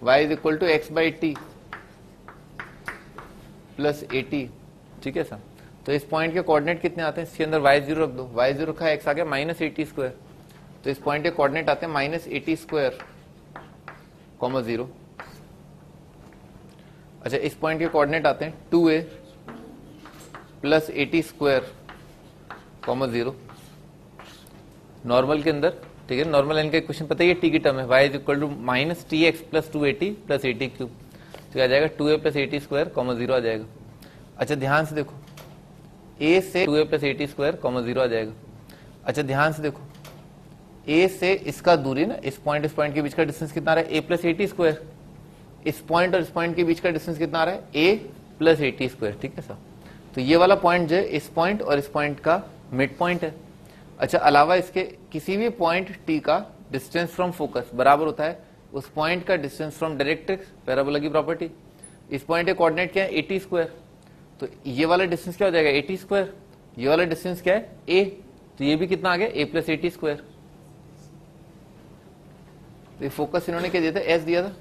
y is equal to x by t plus a t, ठीक है सर। तो इस पॉइंट के कोऑर्डिनेट कितने आते हैं, इसके अंदर y0 रख दो, y0 रखा है, x आ गया माइनस 80 स्क्वायर, तो इस पॉइंट के कोऑर्डिनेट आते हैं माइनस 80 स्क्वायर कॉमा 0। अच्छा, इस पॉइंट के कोऑर्डिनेट आते हैं 2a plus 80 square comma 0 normal के अंदर, ठीक है। नॉर्मल लाइन का इक्वेशन पता ही है, टी की टर्म है, y is equal to minus t x plus 280 plus 80 cube, तो आ जाएगा 2a प्लस 80 स्क्वायर कॉमा 0 आ जाएगा। अच्छा ध्यान से देखो, a से 2a प्लस 80 स्क्वायर कॉमा 0 आ जाएगा। अच्छा ध्यान से देखो, a से इसका दूरी ना, इस पॉइंट के बीच का डिस्टेंस कितना आ रहा है, a प्लस 80 स्क्वायर। इस पॉइंट और इस पॉइंट के बीच का डिस्टेंस कितना आ रहा है, a प्लस 80 स्क्वायर, ठीक है सर। तो ये वाला पॉइंट जो है इस पॉइंट और इस पॉइंट का मिड पॉइंट है। अच्छा, अलावा इसके किसी भी पॉइंट t का डिस्टेंस फ्रॉम फोकस बराबर होता है उस पॉइंट का डिस्टेंस फ्रॉम डायरेक्ट्रिक्स, पैराबोला की प्रॉपर्टी। इस पॉइंट के कोऑर्डिनेट क्या है, 80 स्क्वायर, तो ये वाला डिस्टेंस क्या हो जाएगा, 80 स्क्वायर। ये वाला डिस्टेंस क्या है, a, तो ये भी कितना आ गया, a प्लस 80 स्क्वायर। तो ये फोकस इन्होंने क्या दिया था, s दिया था,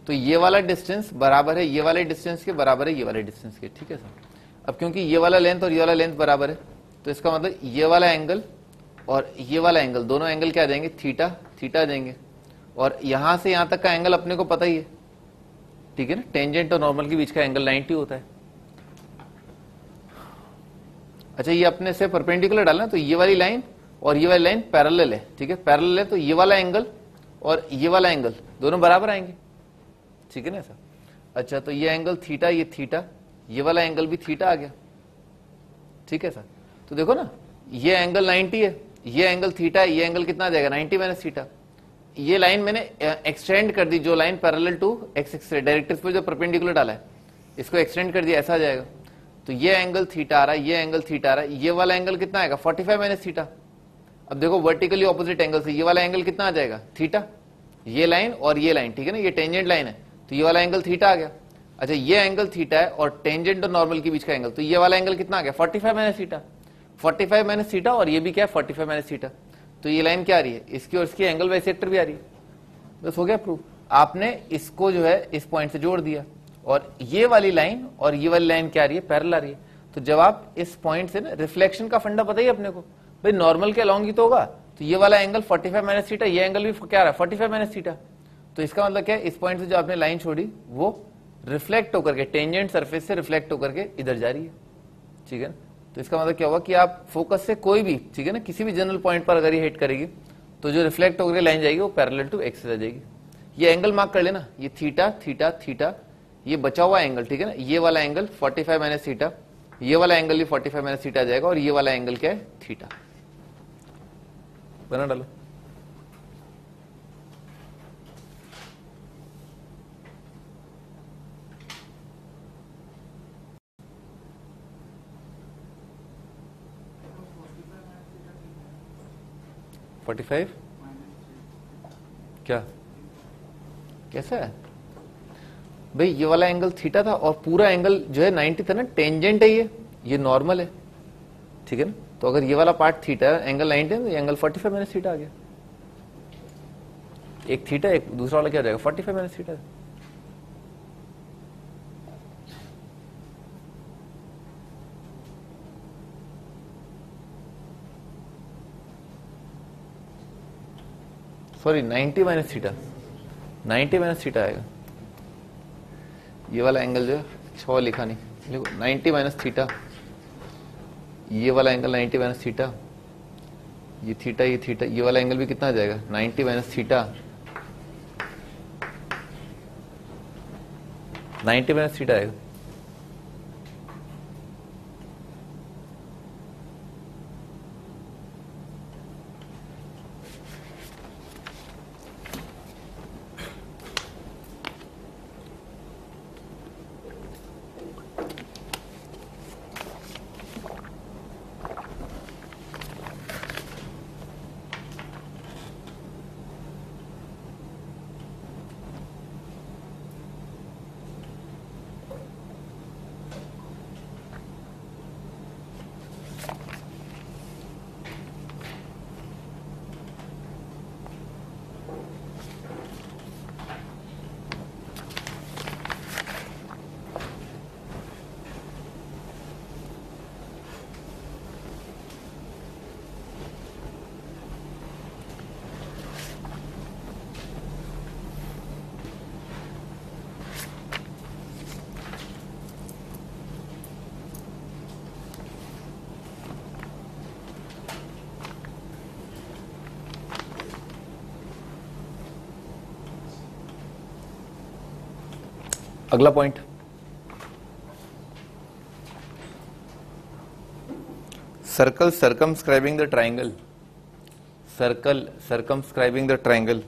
तो ये वाला डिस्टेंस बराबर है ये वाले डिस्टेंस के, बराबर है ये वाले डिस्टेंस के, ठीक है सर। अब क्योंकि ये वाला लेंथ और ये वाला लेंथ बराबर है, तो इसका मतलब ये वाला एंगल और ये वाला एंगल, दोनों एंगल क्या आ जाएंगे, थीटा थीटा आ जाएंगे। और यहां से यहां तक का एंगल अपने को पता ही है, ठीक है ना, टेंजेंट और नॉर्मल के बीच का एंगल 90 होता है। अच्छा, ये अपने से परपेंडिकुलर डालना, तो ये वाली लाइन और ये वाली लाइन पैरेलल है, ठीक है, पैरेलल है, तो ये वाला एंगल और ये वाला एंगल दोनों बराबर आएंगे, ठीक है ना सर। अच्छा, तो ये एंगल थीटा, ये थीटा, ये वाला एंगल भी थीटा आ गया, ठीक है सर। तो देखो ना, ये एंगल 90 है, ये एंगल थीटा है, ये एंगल कितना आ जाएगा, 90 माइनस थीटा। ये लाइन मैंने एक्सटेंड कर दी, जो line parallel to x axis directrix पे जो परपेंडिकुलर डाला है, इसको एक्सटेंड कर दिया, ऐसा आ जाएगा। तो ये एंगल थीटा आ रहा है, ये एंगल थीटा आ रहा है, ये वाला एंगल कितना आएगा, 45 माइनस थीटा। अब देखो वर्टिकली ऑपोजिट एंगल से ये वाला एंगल कितना आ जाएगा, थीटा, ये लाइन और ये लाइन, ठीक है ना, ये टेंजेंट लाइन है, तो ये वाला एंगल थीटा आ गया। अच्छा, ये एंगल थीटा है और टेंजेंट और नॉर्मल के बीच का एंगल, तो ये वाला एंगल कितना आ गया, 45 माइनस थीटा, 45 माइनस थीटा, और ये भी क्या है, 45 माइनस थीटा। तो ये लाइन क्या आ रही है, इसकी और इसकी एंगल बाइसेक्टर भी आ रही है। बस हो गया प्रूफ। आपने इसको जो है इस पॉइंट से जोड़ दिया, और ये वाली लाइन और ये वाली लाइन क्या आ रही है, पैरेलल आ रही है। तो जब आप इस पॉइंट से ना, रिफ्लेक्शन का फंडा पता ही अपने को, भाई नॉर्मल के अलॉन्ग ही तो होगा, तो ये वाला एंगल 45 माइनस थीटा, ये एंगल भी क्या आ रहा है, 45 माइनस थीटा। तो इसका मतलब क्या है, इस पॉइंट से जो आपने लाइन छोड़ी वो रिफ्लेक्ट होकर के, टेंजेंट सरफेस से रिफ्लेक्ट होकर के इधर जा रही है, ठीक है ना। तो इसका मतलब क्या होगा कि आप फोकस से कोई भी, ठीक है ना, किसी भी जनरल पॉइंट पर अगर ये हिट करेगी, तो जो रिफ्लेक्ट होकर लाइन जाएगी वो पैरेलल टू एक्सिस आ जाएगी। ये एंगल मार्क कर लेना, ये थीटा थीटा थीटा, ये बचा हुआ एंगल, ठीक है ना, ये वाला एंगल 45 माइनस थीटा, ये वाला एंगल भी 45 माइनस थीटा आ जाएगा, और ये वाला एंगल क्या है, थीटा। बना डालो। फोर्टी फाइव क्या, कैसा है भाई, ये वाला एंगल थीटा था और पूरा एंगल जो है 90 था ना, टेंजेंट है, ये नॉर्मल है, ठीक है ना। तो अगर ये वाला पार्ट थीटा एंगल 90 है, तो ये एंगल 45 माइनस थीटा आ गया। एक थीटा, एक दूसरा वाला क्या हो जाएगा, 45 minus theta. Sorry 90 minus theta, 90 minus theta आएगा। ये वाला एंगल जो है 6 लिखा नहीं, देखो 90 माइनस थीटा, ये वाला एंगल 90 माइनस थीटा, ये थीटा, ये थीटा, ये वाला एंगल भी कितना आ जाएगा, 90 माइनस थीटा, 90 माइनस थीटा आएगा। अगला point, circle circumscribing the triangle, circle circumscribing the triangle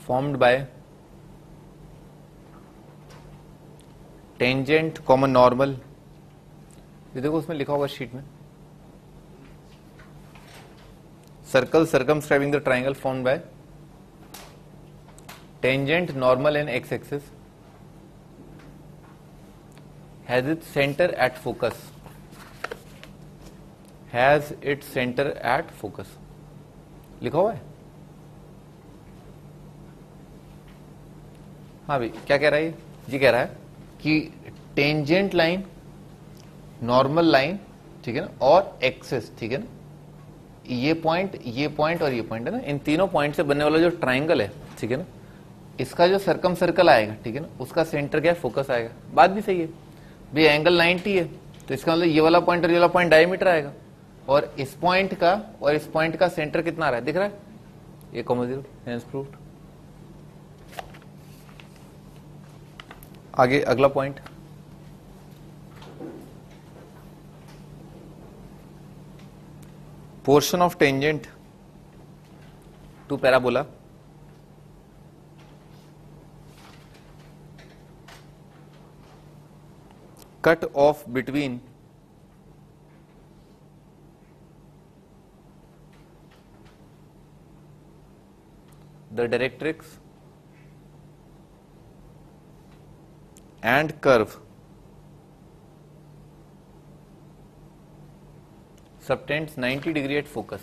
formed by tangent common normal, ये देखो उसमें लिखा होगा शीट में, circle circumscribing the triangle formed by tangent normal and x axis has its center at focus, has its center at focus, लिखा हुआ है। हाँ भाई, क्या कह रहा है ये कह रहा है कि टेंजेंट लाइन, नॉर्मल लाइन, ठीक है ना, और एक्सेस, ठीक है ना, ये पॉइंट और ये पॉइंट है ना, इन तीनों पॉइंट से बनने वाला जो ट्राइंगल है, ठीक है ना, इसका जो सर्कम सर्कल आएगा, ठीक है ना, उसका सेंटर क्या है, फोकस आएगा। बात भी सही है भाई, एंगल 90 है तो इसका मतलब ये वाला पॉइंट और ये वाला पॉइंट डायमीटर आएगा, और इस पॉइंट का और इस पॉइंट का सेंटर कितना आ रहा है, दिख रहा है, 1,0, हेंस प्रूव्ड। आगे अगला point, portion of tangent to parabola cut off between the directrix and curve subtends 90 degree at focus।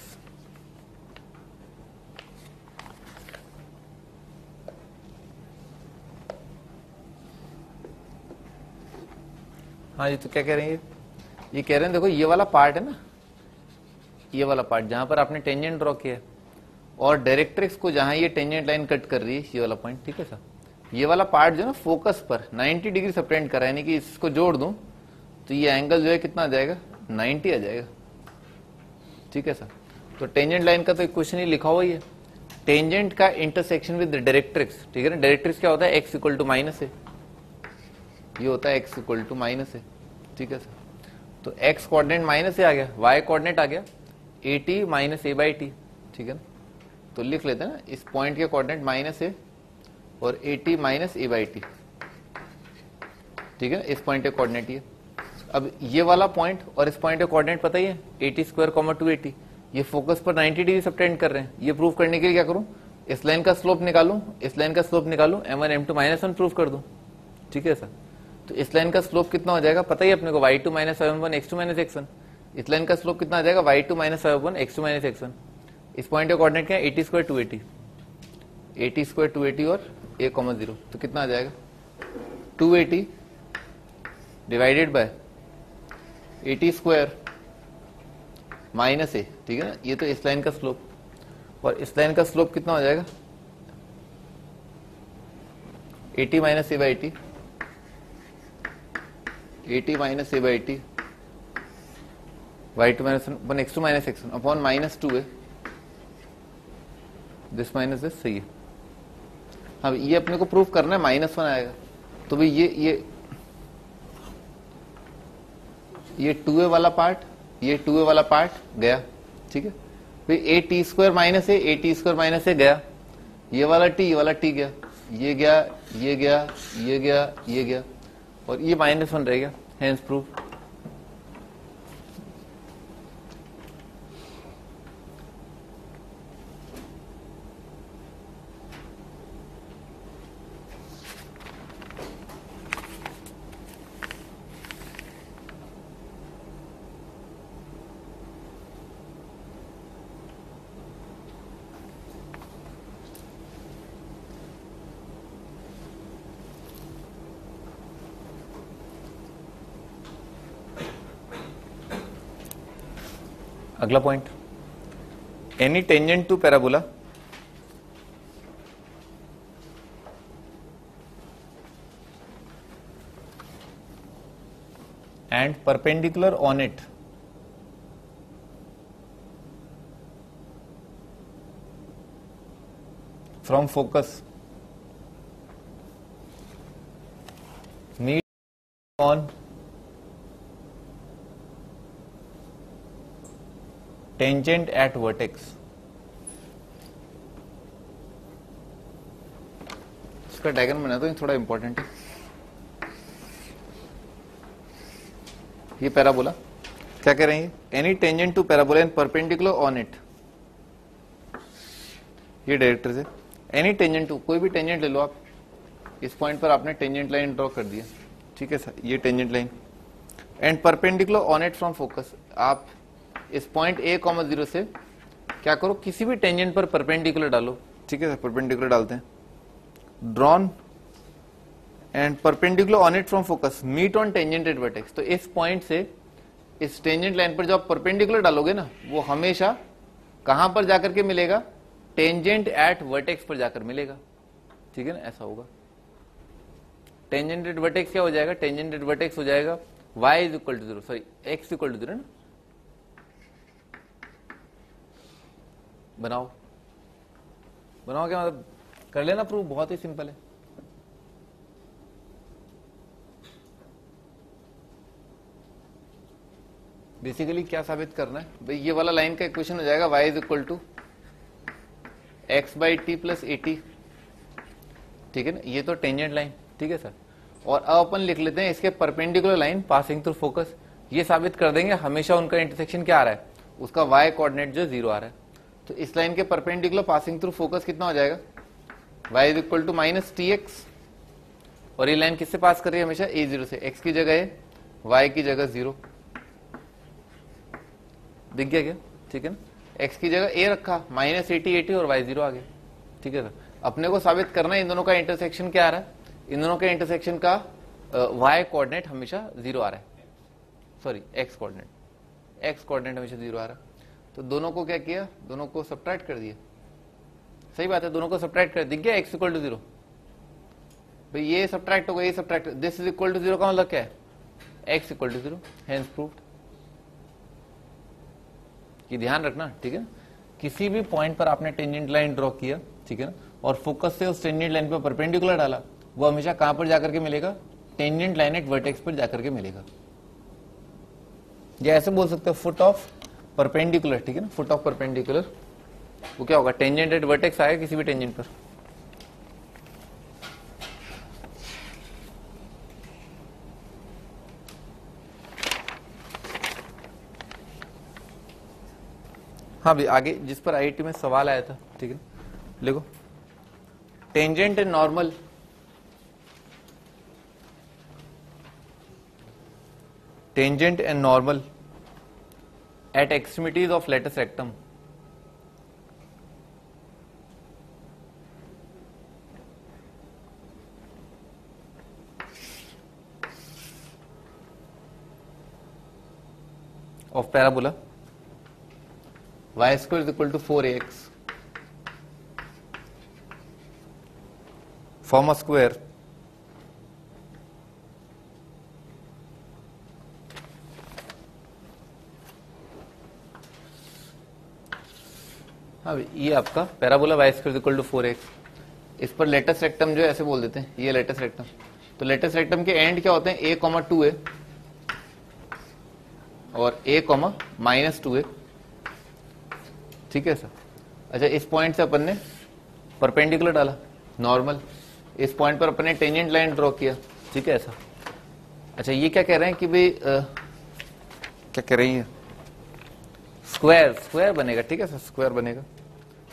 हाँ जी, तो क्या कह रहे हैं ये कह रहे हैं देखो, ये वाला पार्ट है ना, ये वाला पार्ट जहां पर आपने टेंजेंट ड्रॉ किया है और डायरेक्ट्रिक्स को जहां ये टेंजेंट लाइन कट कर रही है, ये वाला पॉइंट, ठीक है सर, ये वाला पार्ट जो है ना फोकस पर 90 डिग्री सबटेंड कर रहा है, यानी कि इसको जोड़ दूं तो ये एंगल जो है कितना आ जाएगा, 90 आ जाएगा, ठीक है सर। तो टेंजेंट लाइन का तो इक्वेशन ही लिखा हुआ ही है, टेंजेंट का इंटरसेक्शन विद डायरेक्ट्रिक्स, ठीक है ना, डायरेक्ट्रिक्स क्या होता है, x इक्वल टू माइनस है, ये होता है x इक्वल टू माइनस है, ठीक है सर। तो x कोऑर्डिनेट माइनस आ गया, y कोऑर्डिनेट आ गया at माइनस a/t, ठीक है ना, तो लिख लेते हैं ना, इस पॉइंट के कोऑर्डिनेट माइनस है और at माइनस a/t, ठीक है, इस पॉइंट के कोऑर्डिनेट ये। अब ये वाला पॉइंट और इस पॉइंट के कोऑर्डिनेट पता ही है, at² 280, ये फोकस पर 90 डिग्री सबटेंड कर रहे हैं। ये प्रूव करने के लिए क्या करूं, इस लाइन का स्लोप निकालूं, इस लाइन का स्लोप निकालूं, m1 m2 -1 प्रूव कर दूं, ठीक है सर। तो इस लाइन का स्लोप कितना हो जाएगा पता ही अपने को, y2 - y1 x2 - x1। इस लाइन का स्लोप कितना आ जाएगा, y2 - y1 x2 - x1। इस पॉइंट के कोऑर्डिनेट क्या है, at² 280, at² 280 और a,0, तो कितना आ जाएगा, 280 divided by at² minus a, ठीक है ना, ये तो इस लाइन का स्लोप, और इस लाइन का स्लोप कितना हो जाएगा, at minus a/t, at minus a/t, y2 - 1 x2 - x1 upon -2a, this minus this, सही है। हाँ ये अपने को प्रूफ करना है, -1 आएगा, तो भाई ये 2a वाला पार्ट, ये 2a वाला पार्ट गया, ठीक है भाई, at² माइनस है, at² माइनस है गया, ये वाला t गया, ये गया, ये गया, ये गया, ये गया, और ये -1 रह गया, हेंस प्रूफ। अगला point, any tangent to parabola and perpendicular on it from focus on tangent at vertex. इसका डायग्राम बना दो, थोड़ा इंपॉर्टेंट है। ये पैराबोला क्या कह रहे हैं, any tangent to parabola and perpendicular on it, ये डायरेक्टर से एनी टेंजेंट टू, कोई भी टेंजेंट ले लो आप, इस पॉइंट पर आपने टेंजेंट लाइन ड्रॉ कर दिया, ठीक है सर, ये tangent line, and perpendicular on it from focus, आप इस पॉइंट a, 0 से क्या करो, किसी भी टेंजेंट पर परपेंडिकुलर डालो, ठीक है सर, परपेंडिकुलर डालते हैं, drawn and perpendicular on it from focus meet on tangent at vertex. तो इस पॉइंट से इस टेंजेंट लाइन पर जो आप परपेंडिकुलर डालोगे ना, वो हमेशा कहां पर जाकर के मिलेगा, टेंजेंट एट वर्टेक्स पर जाकर मिलेगा, ठीक है ना, ऐसा होगा। टेंजेंट एट वर्टेक्स क्या हो जाएगा, टेंजेंट एट वर्टेक्स हो जाएगा y is equal to 0, sorry x equal to 0 ना, बनाओ बनाओ, क्या मतलब कर लेना प्रूफ, बहुत ही सिंपल है। बेसिकली क्या साबित करना है भाई, ये वाला लाइन का इक्वेशन हो जाएगा y is equal to x by t plus a t, ठीक है ना, ये तो टेंजेंट लाइन, ठीक है सर। और अब अपन लिख लेते हैं इसके perpendicular line passing through focus, ये साबित कर देंगे हमेशा उनका इंटरसेक्शन क्या आ रहा है, उसका y कोऑर्डिनेट जो 0 आ रहा है। तो इस लाइन के परपेंडिकुलर पासिंग थ्रू फोकस कितना हो जाएगा, y is equal to minus t x, और ये लाइन किससे पास कर रही है, हमेशा a0 से, x की जगह है, y की जगह 0, दिख गया क्या, ठीक है ना, x की जगह a रखा, माइनस 80 और y 0 आ गया, ठीक है सर। अपने को साबित करना है इन दोनों का इंटरसेक्शन क्या आ रहा है, इन दोनों के इंटरसेक्शन का y कोऑर्डिनेट हमेशा 0 आ रहा है, सॉरी x कोऑर्डिनेट हमेशा 0 आ रहा है। तो दोनों को क्या किया, दोनों को सब्ट्रैक्ट कर दिया, सही बात है, दोनों को सब्ट्रैक्ट कर, दिख गया x इक्वल टू 0, भाई ये सब्ट्रैक्ट होगा, ये subtract, this is equal to 0 का मतलब क्या है, x equal to 0, hence proved. ये ध्यान रखना, ठीक है ना, किसी भी पॉइंट पर आपने टेंजेंट लाइन ड्रॉ किया, ठीक है ना, और फोकस से उस टेंजेंट लाइन पर परपेंडिकुलर डाला, वो हमेशा कहां पर जाकर के मिलेगा, टेंजेंट लाइन एट वर्टेक्स पर जाकर के मिलेगा। या ऐसे बोल सकते हो फुट ऑफ परपेंडिकुलर, ठीक है ना, फुट ऑफ परपेंडिकुलर, वो क्या होगा, टेंजेंट एट वर्टेक्स आएगा किसी भी टेंजेंट पर। हाँ भी आगे जिस पर आईआईटी में सवाल आया था, ठीक है, लिखो, tangent and normal at extremities of latus rectum of parabola y square is equal to 4ax form a square हाँ ये आपका parabola y square equal to 4x, इस पर लेटस रेक्टम जो है ऐसे बोल देते हैं, ये लेटस रेक्टम। तो लेटस रेक्टम के एंड क्या होते हैं, a, 2a और a, -2a, ठीक है सर। अच्छा इस पॉइंट से अपन ने परपेंडिकुलर डाला नॉर्मल, इस पॉइंट पर अपन ने टेंजेंट लाइन ड्रॉ किया, ठीक है ऐसा। अच्छा ये क्या कह रहे हैं कि भाई क्या कह रही है, स्क्वायर बनेगा, ठीक है सर, स्क्वायर बनेगा।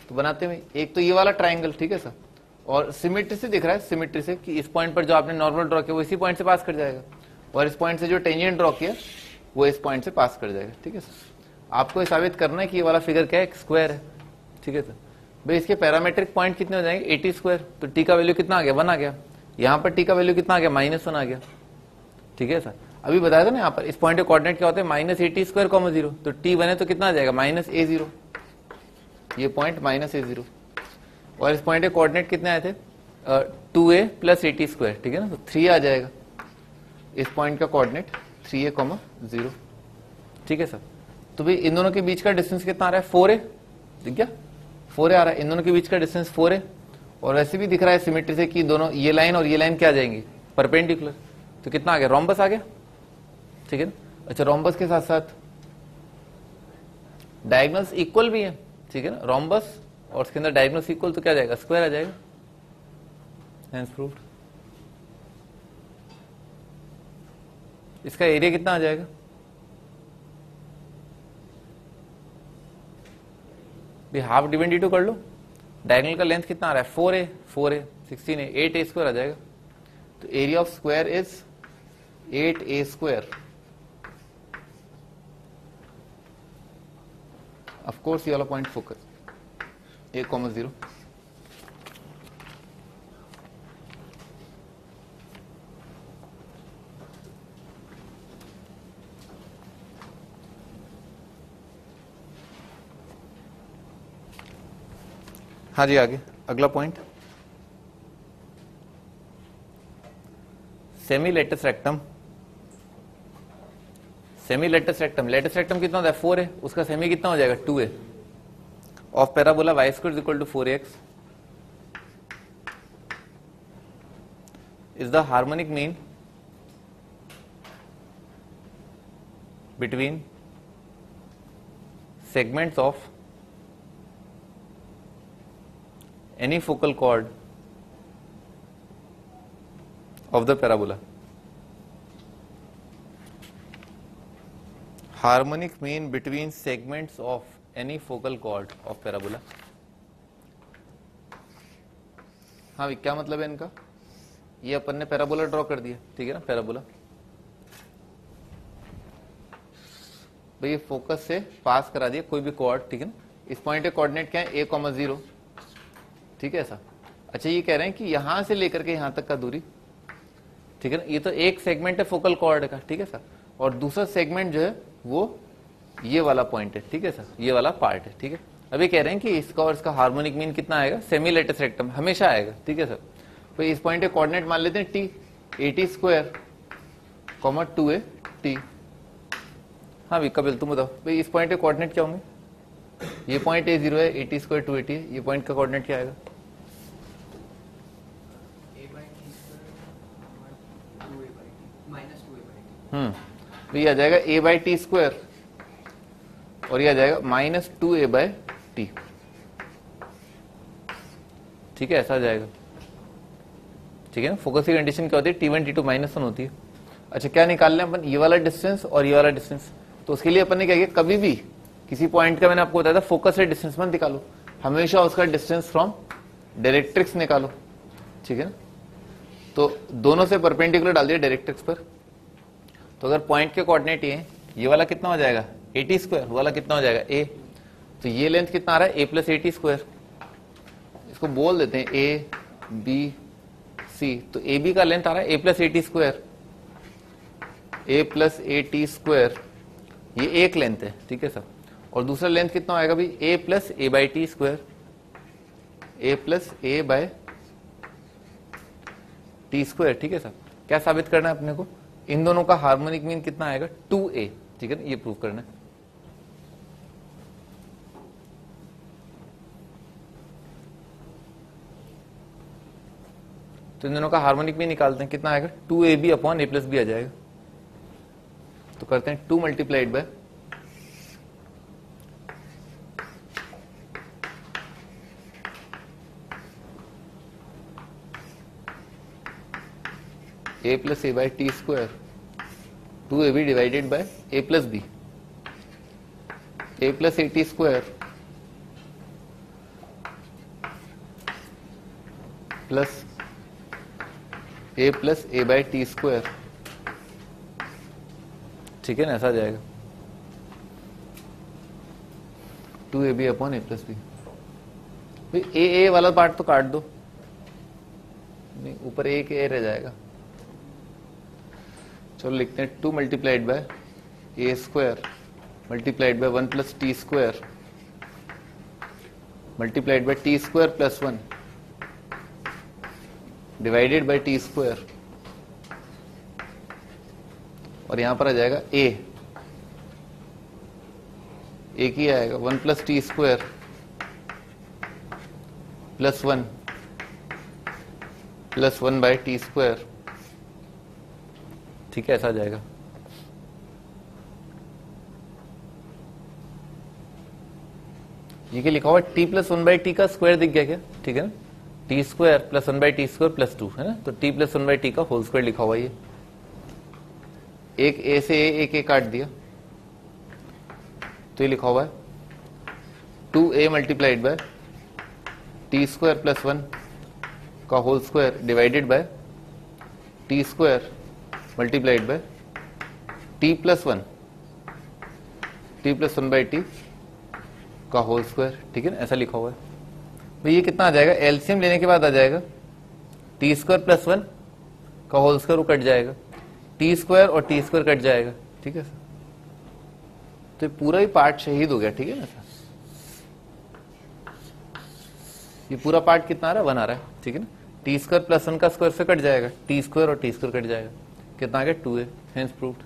तो बनाते हुए एक तो ये वाला ट्राइंगल, ठीक है सर, और सिमेट्री से दिख रहा है, सिमेट्री से कि इस पॉइंट पर जो आपने नॉर्मल ड्रॉ किया वो इसी पॉइंट से पास कर जाएगा, और इस पॉइंट से जो टेंजेंट ड्रॉ किया वो इस पॉइंट से पास कर जाएगा, ठीक है सर। आपको ये साबित करना है कि ये वाला फिगर क्या है, एक स्क्वायर है, ठीक है सर। भाई इसके पैरामेट्रिक पॉइंट कितने हो जाएंगे, 80 स्क्वायर, तो टी का वैल्यू कितना आ गया, 1 आ गया। यहाँ पर टी का वैल्यू कितना आ गया, -1 आ गया, ठीक है सर। अभी बताया था ना यहाँ पर इस पॉइंट के कोऑर्डिनेट क्या होते हैं, -80 स्क्वायर, 0, तो टी बने तो कितना आ जाएगा, -a0, ये पॉइंट -a0, और इस पॉइंट के कोऑर्डिनेट कितने आए थे, 2a + 80 स्क्वायर, ठीक है ना, तो 3 आ जाएगा। इस पॉइंट का कोऑर्डिनेट 3a, 0, ठीक है सर। तो भाई इन दोनों के बीच का डिस्टेंस कितना आ रहा है, 4a, ठीक है, 4a आ रहा है, इन दोनों के बीच का डिस्टेंस 4a, और वैसे भी दिख रहा है सिमेट्री से कि दोनों ये लाइन और ये लाइन क्या आ जाएंगी, परपेंडिकुलर। तो कितना आ गया, रोम्बस आ गया, ठीक है ना। अच्छा, रोम्बस के साथ साथ डायगोनल्स इक्वल भी है, ठीक है ना, रोम्बस और उसके अंदर डायगोनल्स इक्वल, तो क्या आ जाएगा, स्क्वायर आ जाएगा, हेंस प्रूव्ड। इसका एरिया कितना आ जाएगा, भी हाफ डिवाइड टू कर लो, डायगोनल का लेंथ कितना आ रहा है, 4a 16a 8a स्क्वायर आ जाएगा। तो area of square is 8a square. Of course ये वाला पॉइंट फोकस a,0। हाँ जी, आगे अगला पॉइंट, semi latus rectum. Semi latus rectum, latus rectum कितना होता है, 4 है, उसका सेमी कितना हो जाएगा, 2 है, of parabola y square equal to 4x is the harmonic mean between segments of any focal chord of the parabola. Harmonic mean between segments of any focal chord of parabola. हाँ भाई, क्या मतलब है इनका, ये अपन ने पैराबोला ड्रॉ कर दिया, ठीक है ना, पैराबोला भाई ये फोकस से पास करा दिया कोई भी कॉर्ड, ठीक है ना। इस पॉइंट के कोऑर्डिनेट क्या है, a,0, ठीक है ऐसा। अच्छा, ये कह रहे हैं कि यहां से लेकर के यहां तक का दूरी, ठीक है ना, ये तो एक सेगमेंट है फोकल कॉर्ड का, ठीक है सर, और दूसरा सेगमेंट जो है वो ये वाला पॉइंट है, ठीक है सर, ये वाला पार्ट है, ठीक है। अभी कह रहे हैं कि इसका और इसका हार्मोनिक मीन कितना आएगा, सेमी लेटस रेक्टम हमेशा आएगा, ठीक है सर। तो इस पॉइंट के कोऑर्डिनेट मान लेते हैं t, 80 स्क्वायर, 2a t। हाँ भी कपिल तुम बताओ भाई, इस पॉइंट के कोऑर्डिनेट क्या होंगे, ये पॉइंट a0 है, 80 स्क्वायर 280 है, ये पॉइंट का कोऑर्डिनेट क्या आएगा, तो ये आ जाएगा a/t स्क्वायर और ये आ जाएगा -2a/t, ठीक है, ऐसा आ जाएगा, ठीक है ना। फोकस की कंडीशन क्या होती है, t1 t2 -1 होती है। अच्छा, क्या निकालना है अपन, ये वाला डिस्टेंस और ये वाला डिस्टेंस, तो उसके लिए अपन ने क्या किया, कभी भी किसी पॉइंट का मैंने आपको बताया था फोकस से डिस्टेंस मत निकालो, हमेशा उसका डिस्टेंस फ्रॉम डायरेक्ट्रिक्स निकालो, ठीक है ना। तो दोनों से परपेंडिकुलर डाल दिया डायरेक्ट्रिक्स पर, तो अगर पॉइंट के कोऑर्डिनेट ये वाला कितना हो जाएगा 80 स्क्वायर, वाला कितना हो जाएगा a, तो ये लेंथ कितना आ रहा है a + 80 स्क्वायर, इसको बोल देते हैं a b c, तो ए बी का लेंथ आ रहा है a + 80 स्क्वायर, a + 80 स्क्वायर, ये एक लेंथ है, ठीक है सर, और दूसरा लेंथ कितना आएगा भाई a + a/t square, a + a/t square, ठीक है सर। क्या साबित करना है अपने को, इन दोनों का हार्मोनिक मीन कितना आएगा 2a, ठीक है ना, ये प्रूव करना है। तो इन दोनों का हार्मोनिक मीन निकालते हैं, कितना आएगा 2ab / a + b आ जाएगा। तो करते हैं 2 × a + a/t square, 2ab divided by a + b, a + 80 square plus a + a/t square, ठीक है ना, ऐसा आ जाएगा 2ab / a + b। भाई a वाला पार्ट तो काट दो, नहीं ऊपर एक a रह जाएगा, चलो लिखते हैं 2 × a² × 1 + t square × t square + 1 divided by t square, और यहां पर आ जाएगा a की आएगा 1 + t स्क्वायर + 1 + 1/t स्क्वायर ठीक है, ऐसा आ जाएगा। ये क्या लिखा हुआ है, T plus one by T का स्क्वायर दिख गया क्या? ठीक है ना, T square plus one by T square plus two है ना, तो T plus one by T का होल स्क्वायर लिखा हुआ है। ये एक ए से एक ए काट दिया तो ये लिखा हुआ है 2a multiplied by T square plus one का whole square divided by T square multiplied by T plus one by T का होल स्क्वायर। ठीक है ना, ऐसा लिखा हुआ है भाई। ये कितना आ जाएगा, एलसीएम लेने के बाद आ जाएगा टी स्क्वायर प्लस वन का होल स्क्वायर, वो कट जाएगा, टी स्क्वायर और टी स्क्वायर कट जाएगा। ठीक है सर, तो पूरा ही पार्ट शहीद हो गया। ठीक है ना सर, ये पूरा पार्ट कितना आ रहा है, 1 आ रहा है। ठीक है ना, टी स्क्वायर प्लस वन का स्क्वायर से कट जाएगा, टी स्क्वायर और टी स्क्वायर कट जाएगा, कितना आ गया 2a, हेंस प्रूव्ड।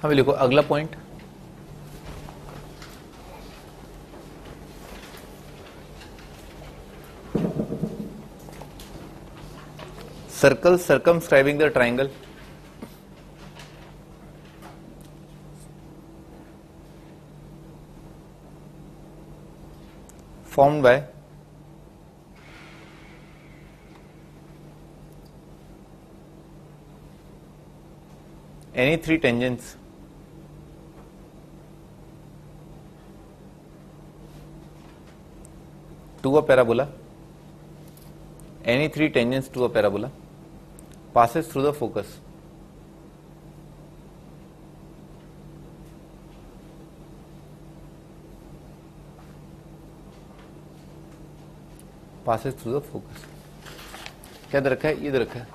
हमें लिखो अगला point, circle circumscribing the triangle formed by any three tangents to a parabola, any three tangents to a parabola passes through the focus. Passes through the focus. क्या दे रखा है, ये दे रखा है,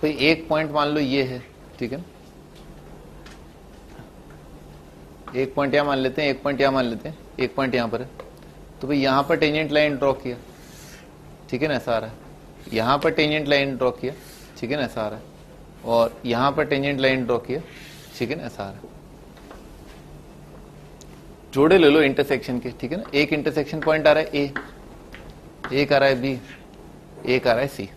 कोई एक पॉइंट मान लो ये है। ठीक है, एक पॉइंट यहां मान लेते हैं, एक पॉइंट यहां मान लेते हैं, एक पॉइंट यहां पर है, तो भाई यहां पर टेंजेंट लाइन ड्रॉ किया। ठीक है ना, ऐसा आ रहा है, यहां पर टेंजेंट लाइन ड्रॉ किया। ठीक है ना, ऐसा आ रहा है, और यहां पर टेंजेंट लाइन ड्रॉ किया। ठीक है ना, ऐसा आ रहा है। जोड़े ले लो इंटरसेक्शन के। ठीक है ना, एक इंटरसेक्शन पॉइंट आ रहा है ए, एक आ रहा है बी, एक आ रहा है सी।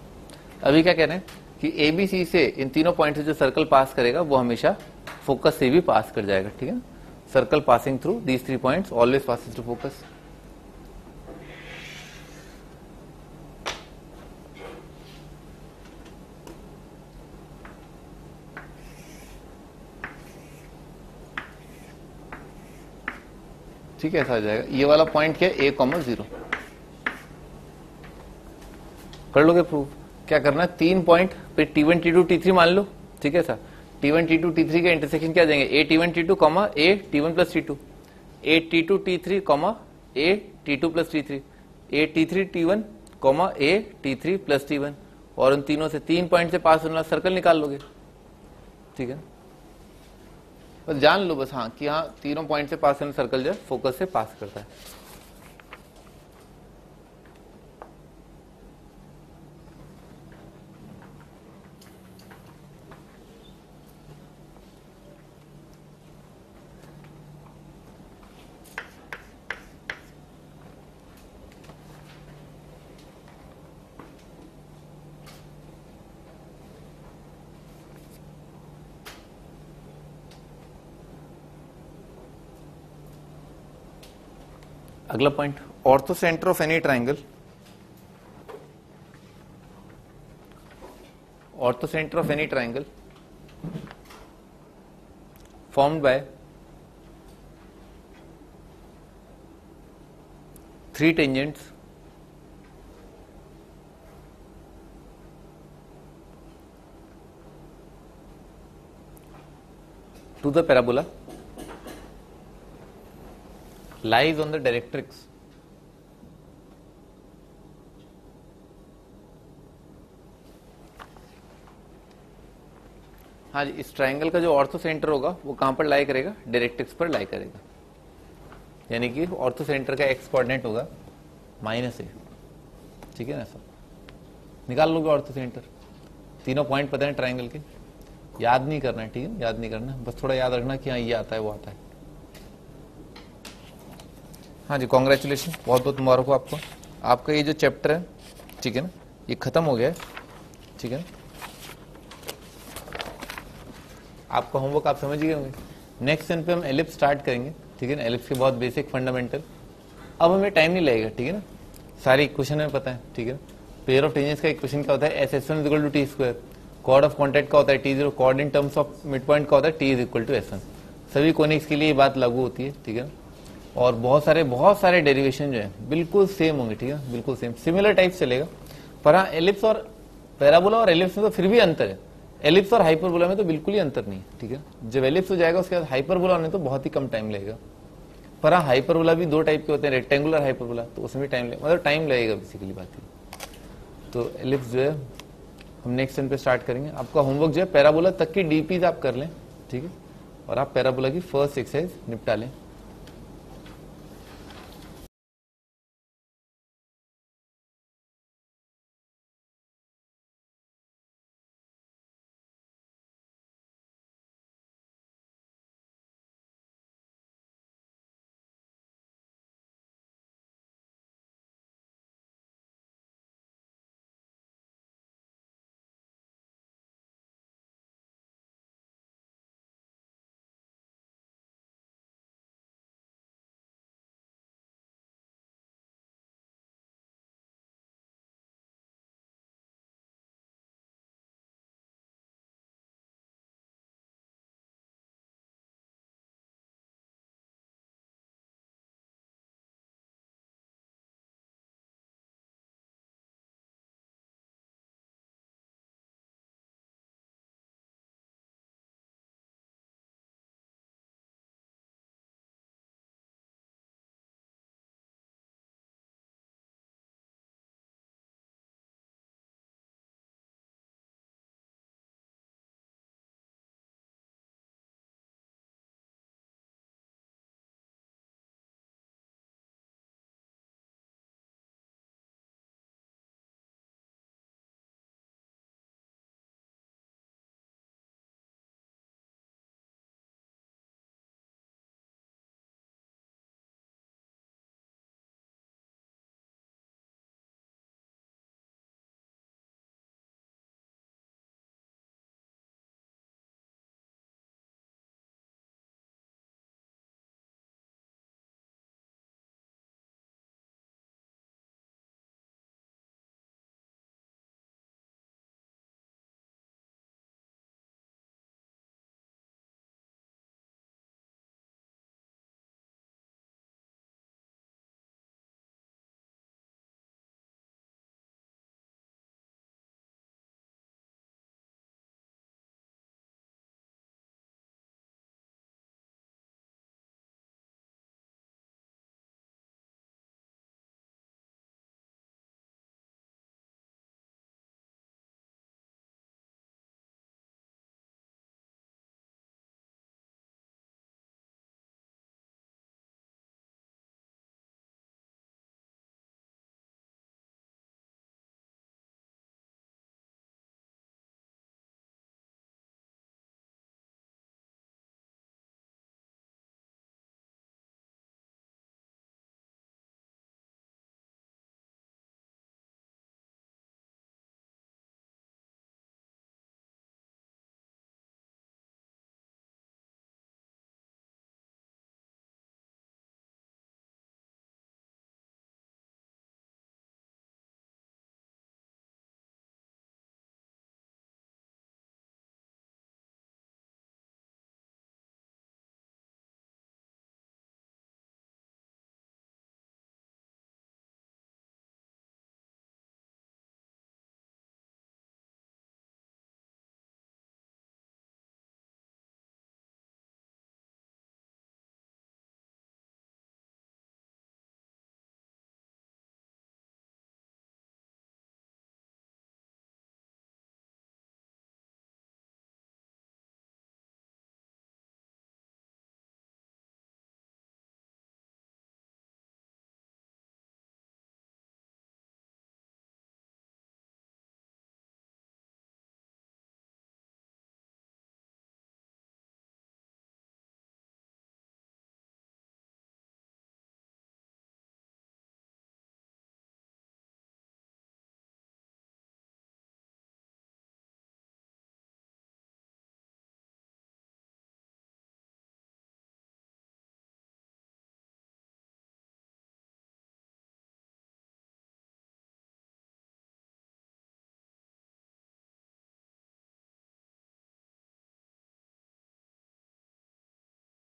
अभी क्या कह रहे हैं कि ए बी सी से इन तीनों पॉइंट से जो सर्कल पास करेगा वो हमेशा फोकस से भी पास कर जाएगा। ठीक है ना, circle passing through these 3 points always passing through focus. ठीक है, ऐसा आ जाएगा। ये वाला पॉइंट क्या है, a, 0 कर लोगे प्रूव। क्या करना है, 3 पॉइंट पे T1 T2 T3 मान लो। ठीक है सर, T1 T2 T3 के इंटरसेक्शन क्या जाएंगे, a T1 T2 a T1 plus T2, a T2 T3 a T2 plus T3, a T3 T1 a T3 plus T1, और उन तीनों से 3 पॉइंट से पास होने वाला सर्कल निकाल लोगे। ठीक है, बस जान लो बस, हाँ कि हाँ तीनों पॉइंट से पास होने सर्कल जो है फोकस से पास करता है। अगला point, ortho centre of any triangle, ortho centre of any triangle formed by 3 tangents to the parabola lies on the directrix हाँ जी, इस ट्राइंगल का जो ऑर्थो सेंटर होगा वो कहां पर लाई करेगा, डायरेक्ट्रिक्स पर लाई करेगा, यानी कि ऑर्थो सेंटर का एक्स कोऑर्डिनेट होगा -a, ठीक है ना सर। निकाल लोगे ऑर्थो सेंटर, तीनों पॉइंट पता है ट्राइंगल के, याद नहीं करना है, ठीक है, याद नहीं करना, बस थोड़ा याद रखना कि हाँ ये आता है वो आता है। हाँ जी, कॉन्ग्रेचुलेशन, बहुत बहुत मुबारक हो आपको, आपका ये जो चैप्टर है, ठीक है ना, ये खत्म हो गया है, ठीक है। आपका होमवर्क आप समझ गए होंगे। नेक्स्ट सेशन पे हम एलिप्स स्टार्ट करेंगे, ठीक है ना, एलिप्स के बहुत बेसिक फंडामेंटल। अब हमें टाइम नहीं लगेगा, ठीक है ना, सारी इक्वेशन हमें पता है, ठीक है। पेयर ऑफ टेंजेंट्स का इक्वेशन क्या होता है, S(S1) = t², cord of contact का होता है t0, chord in terms of mid point का होता है t = S1। सभी कोनिक्स के लिए ये बात लागू होती है, ठीक है। और बहुत सारे डेरिवेशन जो है बिल्कुल सेम होंगे, ठीक है, बिल्कुल सेम, सिमिलर टाइप चलेगा। पर हाँ, एलिप्स और पैराबोला और एलिप्स में तो फिर भी अंतर है, एलिप्स और हाइपरबोला में तो बिल्कुल ही अंतर नहीं है, ठीक है। जब एलिप्स हो जाएगा उसके बाद हाइपरबोला होने तो बहुत ही कम टाइम लगेगा। पर हाँ, हाइपरबोला भी दो टाइप के होते हैं, रेक्टेंगुलर हाइपरबोला, तो उसमें भी टाइम लगेगा, मतलब टाइम लगेगा बेसिकली बात है। तो एलिप्स जो है हम नेक्स्ट सेशन पे स्टार्ट करेंगे। आपका होमवर्क जो है पैराबोला तक की डीपीज आप कर लें, ठीक है, और आप पैराबोला की फर्स्ट एक्सरसाइज निपटा लें।